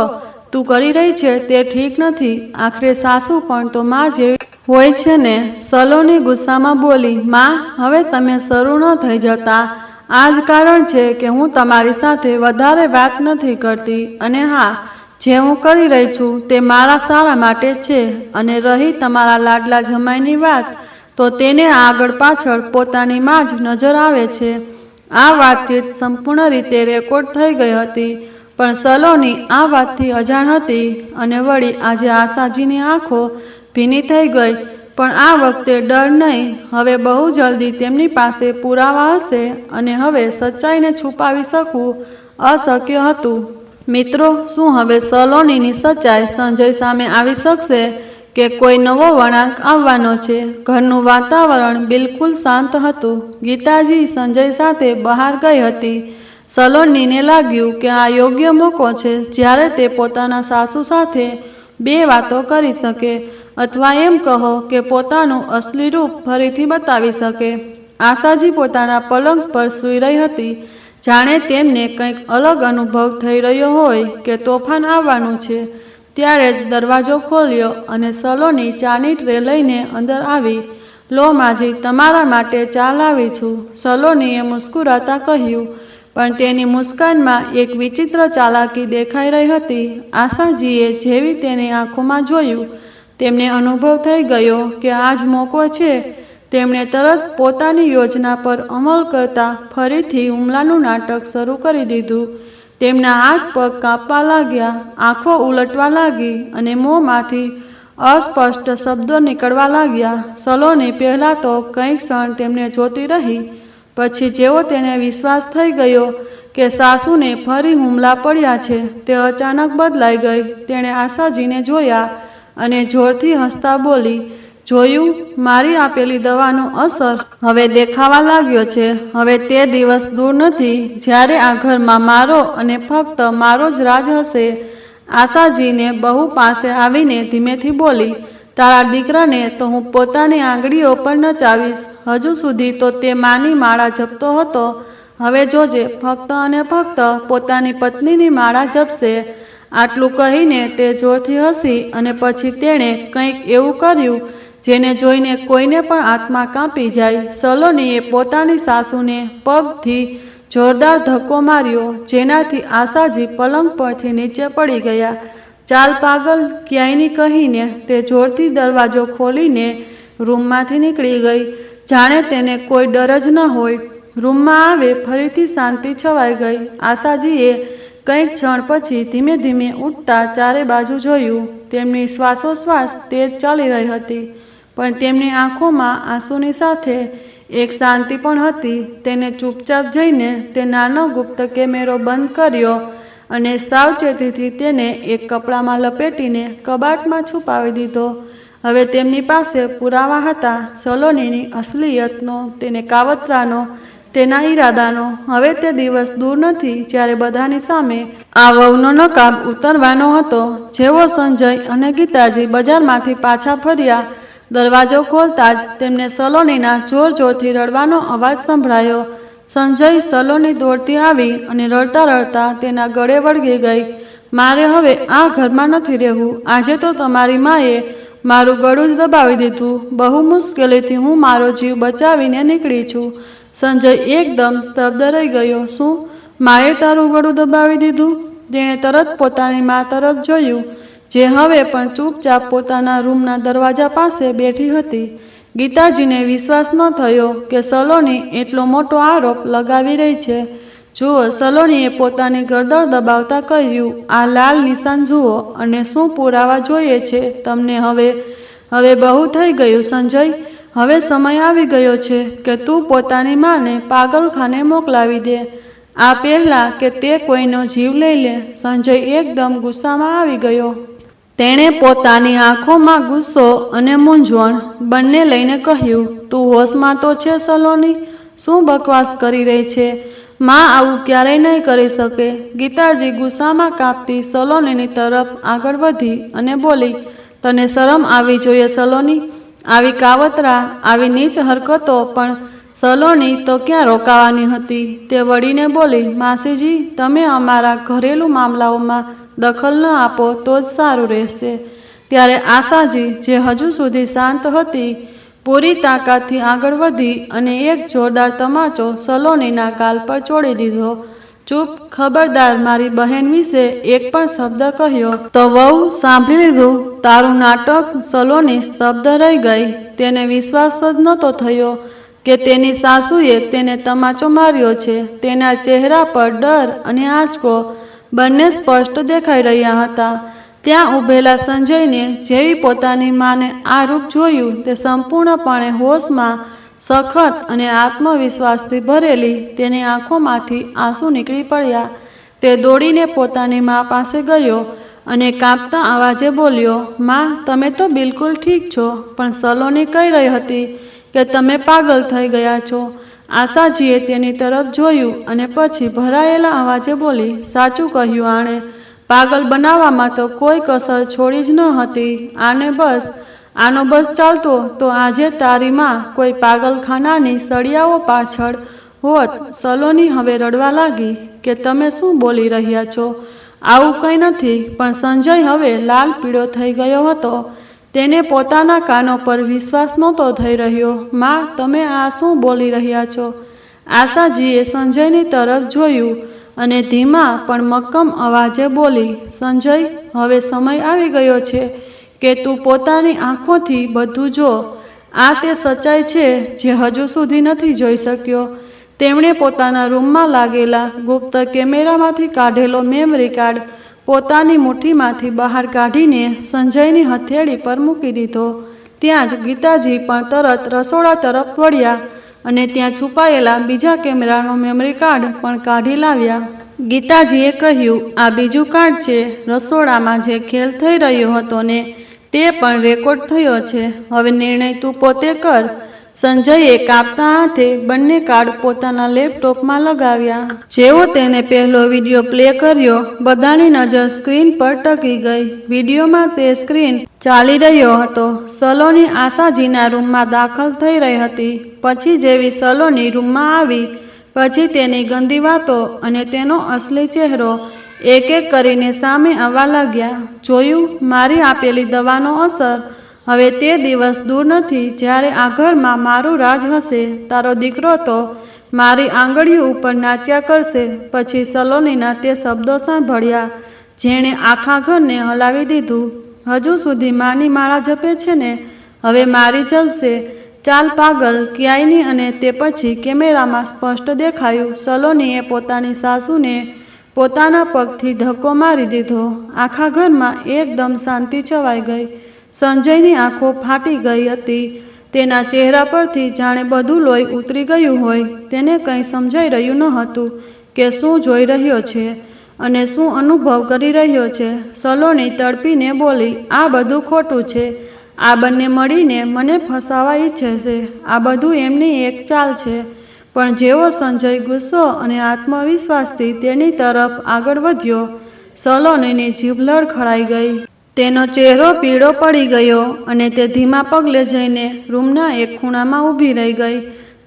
તું કરી રહી છે તે ઠીક નથી. આખરે સાસુ પણ તો માં જેવી હોય છે ને. સલોની ગુસ્સામાં બોલી, માં, હવે તમે શરૂ ન થઈ જતા. આ જ કારણ છે કે હું તમારી સાથે વધારે વાત નથી કરતી. અને હા, જે હું કરી રહી છું તે મારા સારા માટે છે. અને રહી તમારા લાડલા જમાઈની વાત, તો તેને આગળ પાછળ પોતાની માં જ નજર આવે છે. આ વાતચીત સંપૂર્ણ રીતે રેકોર્ડ થઈ ગઈ હતી, પણ સલોની આ વાતથી અજાણ હતી. અને વળી આજે આશાજીની આંખો ભીની થઈ ગઈ. પણ આ વખતે ડર નહીં, હવે બહુ જલ્દી તેમની પાસે પુરાવા હશે અને હવે સચ્ચાઈને છુપાવી શકવું અશક્ય હતું. મિત્રો, શું હવે સલોનીની સચ્ચાઈ સંજય સામે આવી શકશે કે કોઈ નવો વળાંક આવવાનો છે? ઘરનું વાતાવરણ બિલકુલ શાંત હતું. ગીતાજી સંજય સાથે બહાર ગઈ હતી. સલોનીને લાગ્યું કે આ યોગ્ય મોકો છે જ્યારે તે પોતાના સાસુ સાથે બે વાતો કરી શકે, અથવા એમ કહો કે પોતાનું અસલી રૂપ ફરીથી બતાવી શકે. આશાજી પોતાના પલંગ પર સૂઈ રહી હતી, જાણે તેમને કંઈક અલગ અનુભવ થઈ રહ્યો હોય કે તોફાન આવવાનું છે. ત્યારે જ દરવાજો ખોલ્યો અને સલોની ચાની ટ્રે લઈને અંદર આવી. લો માજી, તમારા માટે ચા લાવી છું, સલોનીએ મુસ્કુરાતા કહ્યું, પણ તેની મુસ્કાનમાં એક વિચિત્ર ચાલાકી દેખાઈ રહી હતી. આશાજીએ જેવી તેની આંખોમાં જોયું, તેમને અનુભવ થઈ ગયો કે આ જ મોકો છે. તેમણે તરત પોતાની યોજના પર અમલ કરતા ફરીથી હુમલાનું નાટક શરૂ કરી દીધું. તેમના હાથ પગ કાપવા લાગ્યા, આંખો ઉલટવા લાગી અને મોંમાંથી અસ્પષ્ટ શબ્દો નીકળવા લાગ્યા. સલોની પહેલાં તો કંઈક ક્ષણ તેમને જોતી રહી, પછી જેવો તેને વિશ્વાસ થઈ ગયો કે સાસુને ફરી હુમલા પડ્યા છે, તે અચાનક બદલાઈ ગઈ. તેણે આશાજીને જોયા અને જોરથી હસતા બોલી, જોયું, મારી આપેલી દવાનો અસર હવે દેખાવા લાગ્યો છે. હવે તે દિવસ દૂર નથી જ્યારે આ ઘરમાં મારો અને ફક્ત મારો જ રાજ હશે. આશાજીને બહુ પાસે આવીને ધીમેથી બોલી, તારા દીકરાને તો હું પોતાની આંગળીઓ પર નચાવીશ. હજુ સુધી તો તે માની માળા જપતો હતો, હવે જોજે ફક્ત અને ફક્ત પોતાની પત્નીની માળા જપશે. આટલું કહીને તે જોરથી હસી અને પછી તેણે કંઈક એવું કર્યું જેને જોઈને કોઈને પણ આત્મા કાંપી જાય. સલોનીએ પોતાની સાસુને પગથી જોરદાર ધક્કો માર્યો, જેનાથી આશાજી પલંગ પરથી નીચે પડી ગયા. ચાલ પાગલ, ક્યાંયની કહીને તે જોરથી દરવાજો ખોલીને રૂમમાંથી નીકળી ગઈ, જાણે તેને કોઈ ડર જ ન હોય. રૂમમાં આવે ફરીથી શાંતિ છવાઈ ગઈ. આશાજીએ કંઈક ક્ષણ પછી ધીમે ધીમે ઉઠતા ચારે બાજુ જોયું. તેમની શ્વાસોશ્વાસ તેજ ચાલી રહી હતી, પણ તેમની આંખોમાં આંસુની સાથે એક શાંતિ પણ હતી. તેને ચૂપચાપ જઈને તે નાનો ગુપ્ત કેમેરો બંધ કર્યો અને સાવચેતીથી તેને એક કપડામાં લપેટીને કબાટમાં છુપાવી દીધો. હવે તેમની પાસે પુરાવા હતા, સલોનીની અસલિયતનો, તેને કાવતરાનો, તેના ઈરાદાનો. હવે તે દિવસ દૂર નથી જ્યારે બધાની સામે આ વહુનો નકાબ ઉતરવાનો હતો. જેવો સંજય અને ગીતાજી બજારમાંથી પાછા ફર્યા, દરવાજો ખોલતા જ તેમને સલોનીના જોર જોરથી રડવાનો અવાજ સંભળાયો. સંજય સલોની દોડતી આવી અને રડતા રડતા તેના ગળે વળગી ગઈ. મારે હવે આ ઘરમાં નથી રહેવું. આજે તો તમારી માએ મારું ગળું જ દબાવી દીધું. બહુ મુશ્કેલીથી હું મારો જીવ બચાવીને નીકળી છું. સંજય એકદમ સ્તબ્ધ રહી ગયો. શું, માએ તારું ગળું દબાવી દીધું? તેણે તરત પોતાની મા તરફ જોયું, જે હવે પણ ચૂપચાપ પોતાના રૂમના દરવાજા પાસે બેઠી હતી. ગીતાજીને વિશ્વાસ ન થયો કે સલોની એટલો મોટો આરોપ લગાવી રહી છે. જુઓ, સલોનીએ પોતાની ગરદન દબાવતા કહ્યું, આ લાલ નિશાન જુઓ અને શું પુરાવા જોઈએ છે તમને? હવે બહુ થઈ ગયું સંજય. હવે સમય આવી ગયો છે કે તું પોતાની માને પાગલખાને મોકલાવી દે, આ પહેલાં કે તે કોઈનો જીવ લઈ લે. સંજય એકદમ ગુસ્સામાં આવી ગયો. તેણે પોતાની આંખોમાં ગુસ્સો અને મૂંઝવણ બંને લઈને કહ્યું, તું હોશમાં તો છે સલોની? શું બકવાસ કરી રહી છે? માં આવું ક્યારેય નહીં કરી શકે. ગીતાજી ગુસ્સામાં કાપતી સલોનીની તરફ આગળ વધી અને બોલી, તને શરમ આવી જોઈએ સલોની? આવી કાવતરા, આવી નીચ હરકતો. પણ સલોની તો ક્યાં રોકાવાની હતી. તે વળીને બોલી, માસીજી, તમે અમારા ઘરેલું મામલાઓમાં દખલ ન આપો તો જ સારું રહેશે. ત્યારે આશાજી, જે હજુ સુધી શાંત હતી, પૂરી તાકાતથી આગળ વધી અને એક જોરદાર તમાચો સલોનીના ગાલ પર ચોડી દીધો. ચૂપ, ખબરદાર મારી બહેન વિશે એક પણ શબ્દ કહ્યો તો વહુ સાંભળી લીધું તારું નાટક. સલોની સ્તબ્ધ રહી ગઈ. તેને વિશ્વાસ જ નહોતો થયો કે તેની સાસુએ તેને તમાચો માર્યો છે. તેના ચહેરા પર ડર અને આંચકો બંને સ્પષ્ટ દેખાઈ રહ્યા હતા. ત્યાં ઊભેલા સંજયને જેવી પોતાની માને આ રૂપ જોયું તે સંપૂર્ણપણે હોશમાં સખત અને આત્મવિશ્વાસથી ભરેલી તેની આંખોમાંથી આંસુ નીકળી પડ્યા। તે દોડીને પોતાની મા પાસે ગયો અને કાંપતા અવાજે બોલ્યો, માં, તમે તો બિલકુલ ઠીક છો, પણ સલોની કહી રહી હતી કે તમે પાગલ થઈ ગયા છો। આશાજીએ તેની તરફ જોયું અને પછી ભરાયેલા અવાજે બોલી, સાચું કહ્યું આણે, પાગલ બનાવવામાં તો કોઈ કસર છોડી જ ન હતી। આનો બસ ચાલતો તો આજે તારી માં કોઈ પાગલખાનાની સળિયાઓ પાછળ હોત। સલોની હવે રડવા લાગી કે તમે શું બોલી રહ્યા છો? આવું કંઈ નથી। પણ સંજય હવે લાલ પીળો થઈ ગયો હતો। તેને પોતાના કાનો પર વિશ્વાસ નહોતો થઈ રહ્યો। માં, તમે આ શું બોલી રહ્યા છો? આશાજીએ સંજયની તરફ જોયું અને ધીમા પણ મક્કમ અવાજે બોલી, સંજય, હવે સમય આવી ગયો છે કે તું પોતાની આંખોથી બધું જો। આ તે સચ્ચાઈ છે જે હજુ સુધી નથી જોઈ શક્યો। તેમણે પોતાના રૂમમાં લાગેલા ગુપ્ત કેમેરામાંથી કાઢેલો મેમરી કાર્ડ પોતાની મુઠ્ઠીમાંથી બહાર કાઢીને સંજયની હથેળી પર મૂકી દીધો। ત્યાં જ ગીતાજી પણ તરત રસોડા તરફ વળ્યા અને ત્યાં છુપાયેલા બીજા કેમેરાનો મેમરી કાર્ડ પણ કાઢી લાવ્યા। ગીતાજીએ કહ્યું, આ બીજું કાર્ડ છે। રસોડામાં જે ખેલ થઈ રહ્યો હતો ને તે પણ રેકોર્ડ થયો છે। હવે નિર્ણય તું પોતે કર। સંજયે કાપતા હાથે બંને કાર્ડ પોતાના લેપટોપમાં લગાવ્યા। જેવો તેને પહેલો વિડીયો પ્લે કર્યો, બધાની નજર સ્ક્રીન પર ટકી ગઈ। વિડીયોમાં તે સ્ક્રીન ચાલી રહ્યો હતો। સલોની આશાજીના રૂમમાં દાખલ થઈ રહી હતી। પછી જેવી સલોની રૂમમાં આવી પછી તેની ગંદી વાતો અને તેનો અસલી ચહેરો એક એક કરીને સામે આવવા લાગ્યા। જોયું, મારી આપેલી દવાનો અસર। હવે તે દિવસ દૂર નથી જ્યારે આ ઘરમાં મારું રાજ હશે। તારો દીકરો તો મારી આંગળીઓ ઉપર નાચ્યા કરશે। પછી સલોનીના તે શબ્દો સાંભળ્યા જેણે આખા ઘરને હલાવી દીધું। હજુ સુધી માની માળા જપે છે ને, હવે મારી જપશે। ચાલ પાગલ, ક્યાંયની। અને તે પછી કેમેરામાં સ્પષ્ટ દેખાયું, સલોનીએ પોતાની સાસુને પોતાના પગથી ધક્કો મારી દીધો। આખા ઘરમાં એકદમ શાંતિ છવાઈ ગઈ। સંજયની આંખો ફાટી ગઈ હતી। તેના ચહેરા પરથી જાણે બધું લોહી ઉતરી ગયું હોય। તેને કંઈ સમજાઈ રહ્યું ન હતું કે શું જોઈ રહ્યો છે અને શું અનુભવ કરી રહ્યો છે। સલોની તડપીને બોલી, આ બધું ખોટું છે। આ બંને મળીને મને ફસાવા ઈચ્છે છે। આ બધું એમની એક ચાલ છે। પણ જેવો સંજય ગુસ્સો અને આત્મવિશ્વાસથી તેની તરફ આગળ વધ્યો, સલોનીની જીભ લડખડાઈ ગઈ। તેનો ચહેરો પીળો પડી ગયો અને તે ધીમા પગલે જઈને રૂમના એક ખૂણામાં ઊભી રહી ગઈ।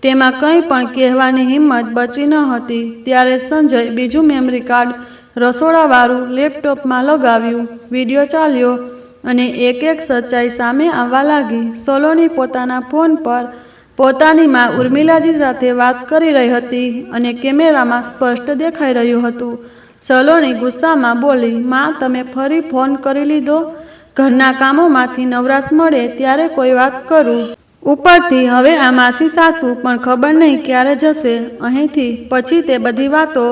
તેમાં કંઈ પણ કહેવાની હિંમત બચી ન હતી। ત્યારે સંજય બીજું મેમરી કાર્ડ રસોડાવાળું લેપટોપમાં લગાવ્યું। વિડીયો ચાલ્યો અને એક એક સચ્ચાઈ સામે આવવા લાગી। સલોની પોતાના ફોન પર પોતાની મા ઉર્મિલાજી સાથે વાત કરી રહી હતી અને કેમેરામાં સ્પષ્ટ દેખાઈ રહ્યું હતું। સલોની ગુસ્સામાં બોલી, માં, તમે ફરી ફોન કરી લીધો? ઘરના કામોમાંથી નવરાશ મળે ત્યારે કોઈ વાત કરું। ઉપરથી હવે આ માસી સાસુ પણ ખબર નહીં ક્યારે જશે અહીંથી। પછી તે બધી વાતો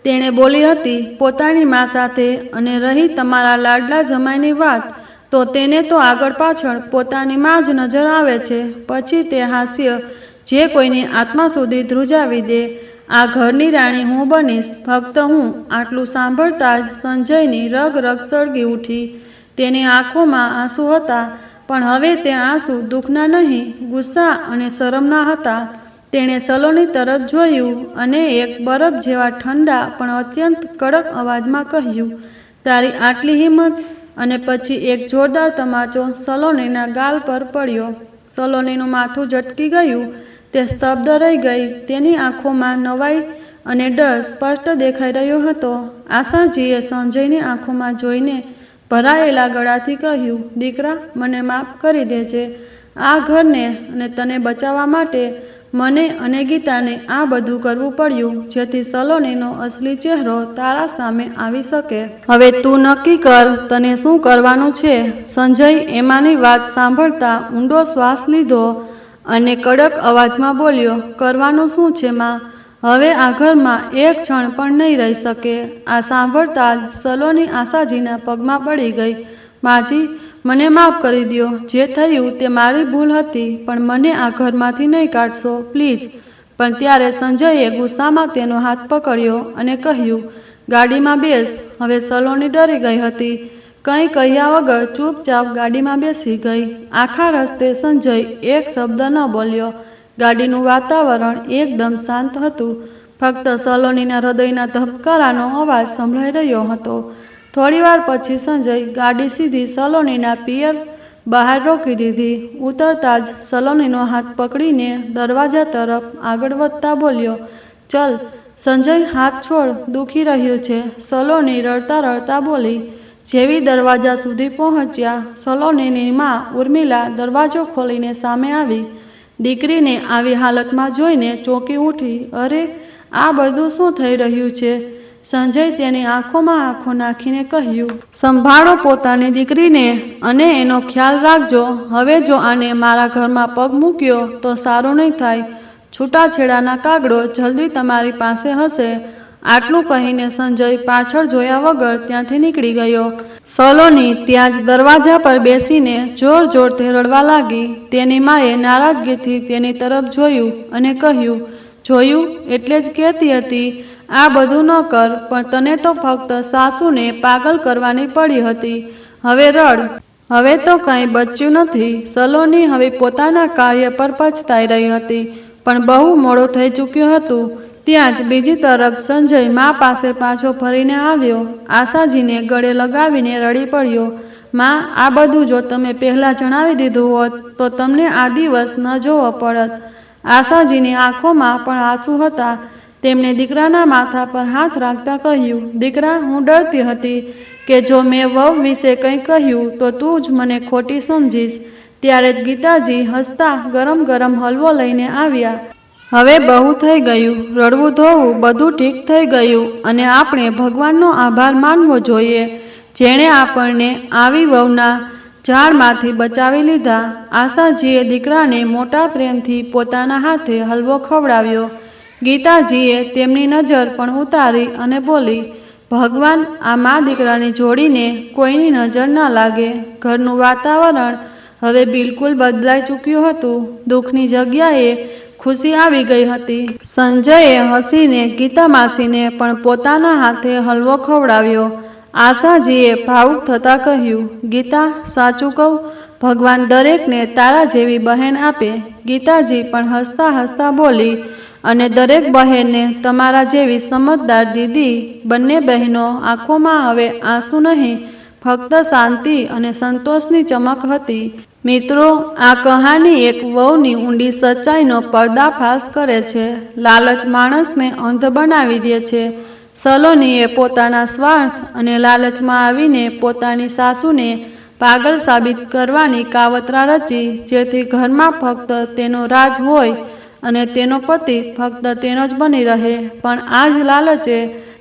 તેણે બોલી હતી પોતાની મા સાથે। અને રહી તમારા લાડલા જમાઈની વાત, તો તેને તો આગળ પાછળ પોતાની માં જ નજર આવે છે। પછી તે હાસ્ય જે કોઈની આત્મા સુધી ધ્રુજાવી દે। આ ઘરની રાણી હું બનીશ, ફક્ત હું। આટલું સાંભળતા જ સંજયની રગ રગ સળગી ઉઠી। તેની આંખોમાં આંસુ હતા, પણ હવે તે આંસુ દુઃખના નહીં, ગુસ્સા અને શરમના હતા। તેણે સલોની તરફ જોયું અને એક બરફ જેવા ઠંડા પણ અત્યંત કડક અવાજમાં કહ્યું, તારી આટલી હિંમત? અને પછી એક જોરદાર તમાચો સલોનીના ગાલ પર પડ્યો। સલોનીનું માથું ઝટકી ગયું। તે સ્તબ્ધ રહી ગઈ। તેની આંખોમાં નવાઈ અને ડર સ્પષ્ટ દેખાઈ રહ્યો હતો। આશાજીએ સંજયની આંખોમાં જોઈને ભરાયેલા ગળાથી કહ્યું, દીકરા, મને માફ કરી દેજે। આ ઘરને અને તને બચાવવા માટે મને અને ગીતાને આ બધું કરવું પડ્યું, જેથી સલોનીનો અસલી ચહેરો તારા સામે આવી શકે। હવે તું નક્કી કર તને શું કરવાનું છે। સંજય એમાંની વાત સાંભળતા ઊંડો શ્વાસ લીધો અને કડક અવાજમાં બોલ્યો, કરવાનું શું છે માં? હવે આ ઘરમાં એક ક્ષણ પણ નહીં રહી શકે। આ સાંભળતા જ સલોની આશાજીના પગમાં પડી ગઈ માજી, મને માફ કરી દો. જે થયું તે મારી ભૂલ હતી, પણ મને આ ઘરમાંથી નહીં કાઢશો, પ્લીઝ. પણ ત્યારે સંજયે ગુસ્સામાં તેનો હાથ પકડ્યો અને કહ્યું, ગાડીમાં બેસ. હવે સલોની ડરી ગઈ હતી. કંઈ કહ્યા વગર ચૂપચાપ ગાડીમાં બેસી ગઈ. આખા રસ્તે સંજય એક શબ્દ ન બોલ્યો. ગાડીનું વાતાવરણ એકદમ શાંત હતું. ફક્ત સલોનીના હૃદયના ધબકારાનો અવાજ સંભળાઈ રહ્યો હતો. થોડીવાર પછી સંજય ગાડી સીધી સલોનીના પિયર બહાર રોકી દીધી. ઉતરતા જ સલોનીનો હાથ પકડીને દરવાજા તરફ આગળ વધતા બોલ્યો, ચલ. સંજય, હાથ છોડ, દુખી રહ્યું છે, સલોની રડતા રડતા બોલી. જેવી દરવાજા સુધી પહોંચ્યા, સલોનીની માં ઉર્મિલા દરવાજો ખોલીને સામે આવી. દીકરીને આવી હાલતમાં જોઈને ચોંકી ઉઠી. અરે, આ બધું શું થઈ રહ્યું છે? સંજય તેની આંખોમાં આંખો નાખીને કહ્યું, સંભાળો પોતાની દીકરીને અને એનો ખ્યાલ રાખજો. હવે જો આને મારા ઘરમાં પગ મૂક્યો તો સારું નહીં થાય. છૂટાછેડાના કાગડો જલ્દી તમારી પાસે હશે. આટલું કહીને સંજય પાછળ જોયા વગર ત્યાંથી નીકળી ગયો. સલોની ત્યાં જ દરવાજા પર બેસીને જોર જોરથી રડવા લાગી. તેની માએ નારાજગીથી તેની તરફ જોયું અને કહ્યું, જોયું, એટલે જ કહેતી હતી આ બધું ન કર, પણ તને તો ફક્ત સાસુને પાગલ કરવાની પડી હતી. હવે રડ. હવે તો કંઈ બચ્યું નથી. સલોની હવે પોતાના કાર્ય પર પછતાઈ રહી હતી, પણ બહુ મોડું થઈ ચૂક્યું હતું. ત્યાં જ બીજી તરફ સંજય મા પાસે પાછો ફરીને આવ્યો. આશાજીને ગળે લગાવીને રડી પડ્યો. માં, આ બધું જો તમે પહેલાં જણાવી દીધું હોત તો તમને આ દિવસ ન જોવો પડત. આશાજીની આંખોમાં પણ આંસુ હતા. તેમણે દીકરાના માથા પર હાથ રાખતા કહ્યું, દીકરા, હું ડરતી હતી કે જો મેં વહુ વિશે કંઈ કહ્યું તો તું જ મને ખોટી સમજીશ. ત્યારે જ ગીતાજી હસતા ગરમ ગરમ હલવો લઈને આવ્યા. હવે બહુ થઈ ગયું, રડવું ધોવું બધું ઠીક થઈ ગયું અને આપણે ભગવાનનો આભાર માનવો જોઈએ, જેણે આપણને આવી વહુના ઝાડમાંથી બચાવી લીધા. આશાજીએ દીકરાને મોટા પ્રેમથી પોતાના હાથે હલવો ખવડાવ્યો. ગીતાજીએ તેમની નજર પણ ઉતારી અને બોલી, ભગવાન, આ મા દીકરાની જોડીને કોઈની નજર ન લાગે. ઘરનું વાતાવરણ હવે બિલકુલ બદલાઈ ચૂક્યું હતું. દુઃખની જગ્યાએ ખુશી આવી ગઈ હતી. સંજયે હસીને ગીતા માસીને પણ પોતાના હાથે હલવો ખવડાવ્યો. આશાજીએ ભાવુક થતાં કહ્યું, ગીતા, સાચું કહું, ભગવાન દરેકને તારા જેવી બહેન આપે. ગીતાજી પણ હસતા હસતા બોલી, અને દરેક બહેનને તમારા જેવી સમજદાર દીદી. બંને બહેનો આંખોમાં હવે આંસુ નહીં, ફક્ત શાંતિ અને સંતોષની ચમક હતી. મિત્રો, આ કહાની એક વહુની ઊંડી સચ્ચાઈનો પર્દાફાશ કરે છે. લાલચ માણસને અંધ બનાવી દે છે. સલોનીએ પોતાના સ્વાર્થ અને લાલચમાં આવીને પોતાની સાસુને પાગલ સાબિત કરવાની કાવતરા રચી, જેથી ઘરમાં ફક્ત તેનો રાજ હોય અને તેનો પતિ ફક્ત તેનો જ બની રહે. પણ આ જ લાલચે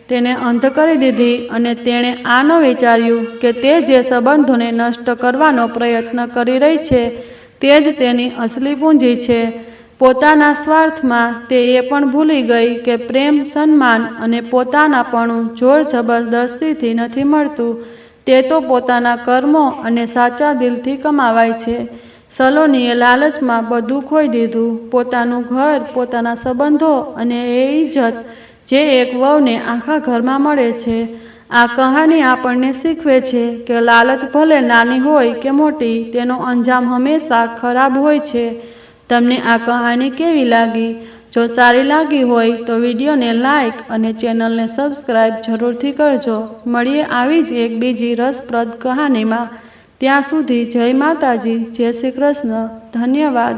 તેને અંધ કરી દીધી અને તેણે આ ન વિચાર્યું કે તે જે સંબંધોને નષ્ટ કરવાનો પ્રયત્ન કરી રહી છે તે જ તેની અસલી પૂંજી છે. પોતાના સ્વાર્થમાં તે એ પણ ભૂલી ગઈ કે પ્રેમ, સન્માન અને પોતાનાપણું જોર જબરદસ્તીથી નથી મળતું. તે તો પોતાના કર્મો અને સાચા દિલથી કમાવાય છે. સલોનીએ લાલચમાં બધું ખોઈ દીધું, પોતાનું ઘર, પોતાના સંબંધો અને એ ઇજ્જત જે એક વહુને આખા ઘરમાં મળે છે. આ કહાની આપણને શીખવે છે કે લાલચ ભલે નાની હોય કે મોટી, તેનો અંજામ હંમેશા ખરાબ હોય છે. તમને આ કહાની કેવી લાગી? જો સારી લાગી હોય તો વિડીયોને લાઇક અને ચેનલને સબસ્ક્રાઈબ જરૂરથી કરજો. મળીએ આવી જ એક બીજી રસપ્રદ કહાનીમાં. ત્યાં સુધી જય માતાજી, જય શ્રી કૃષ્ણ. ધન્યવાદ.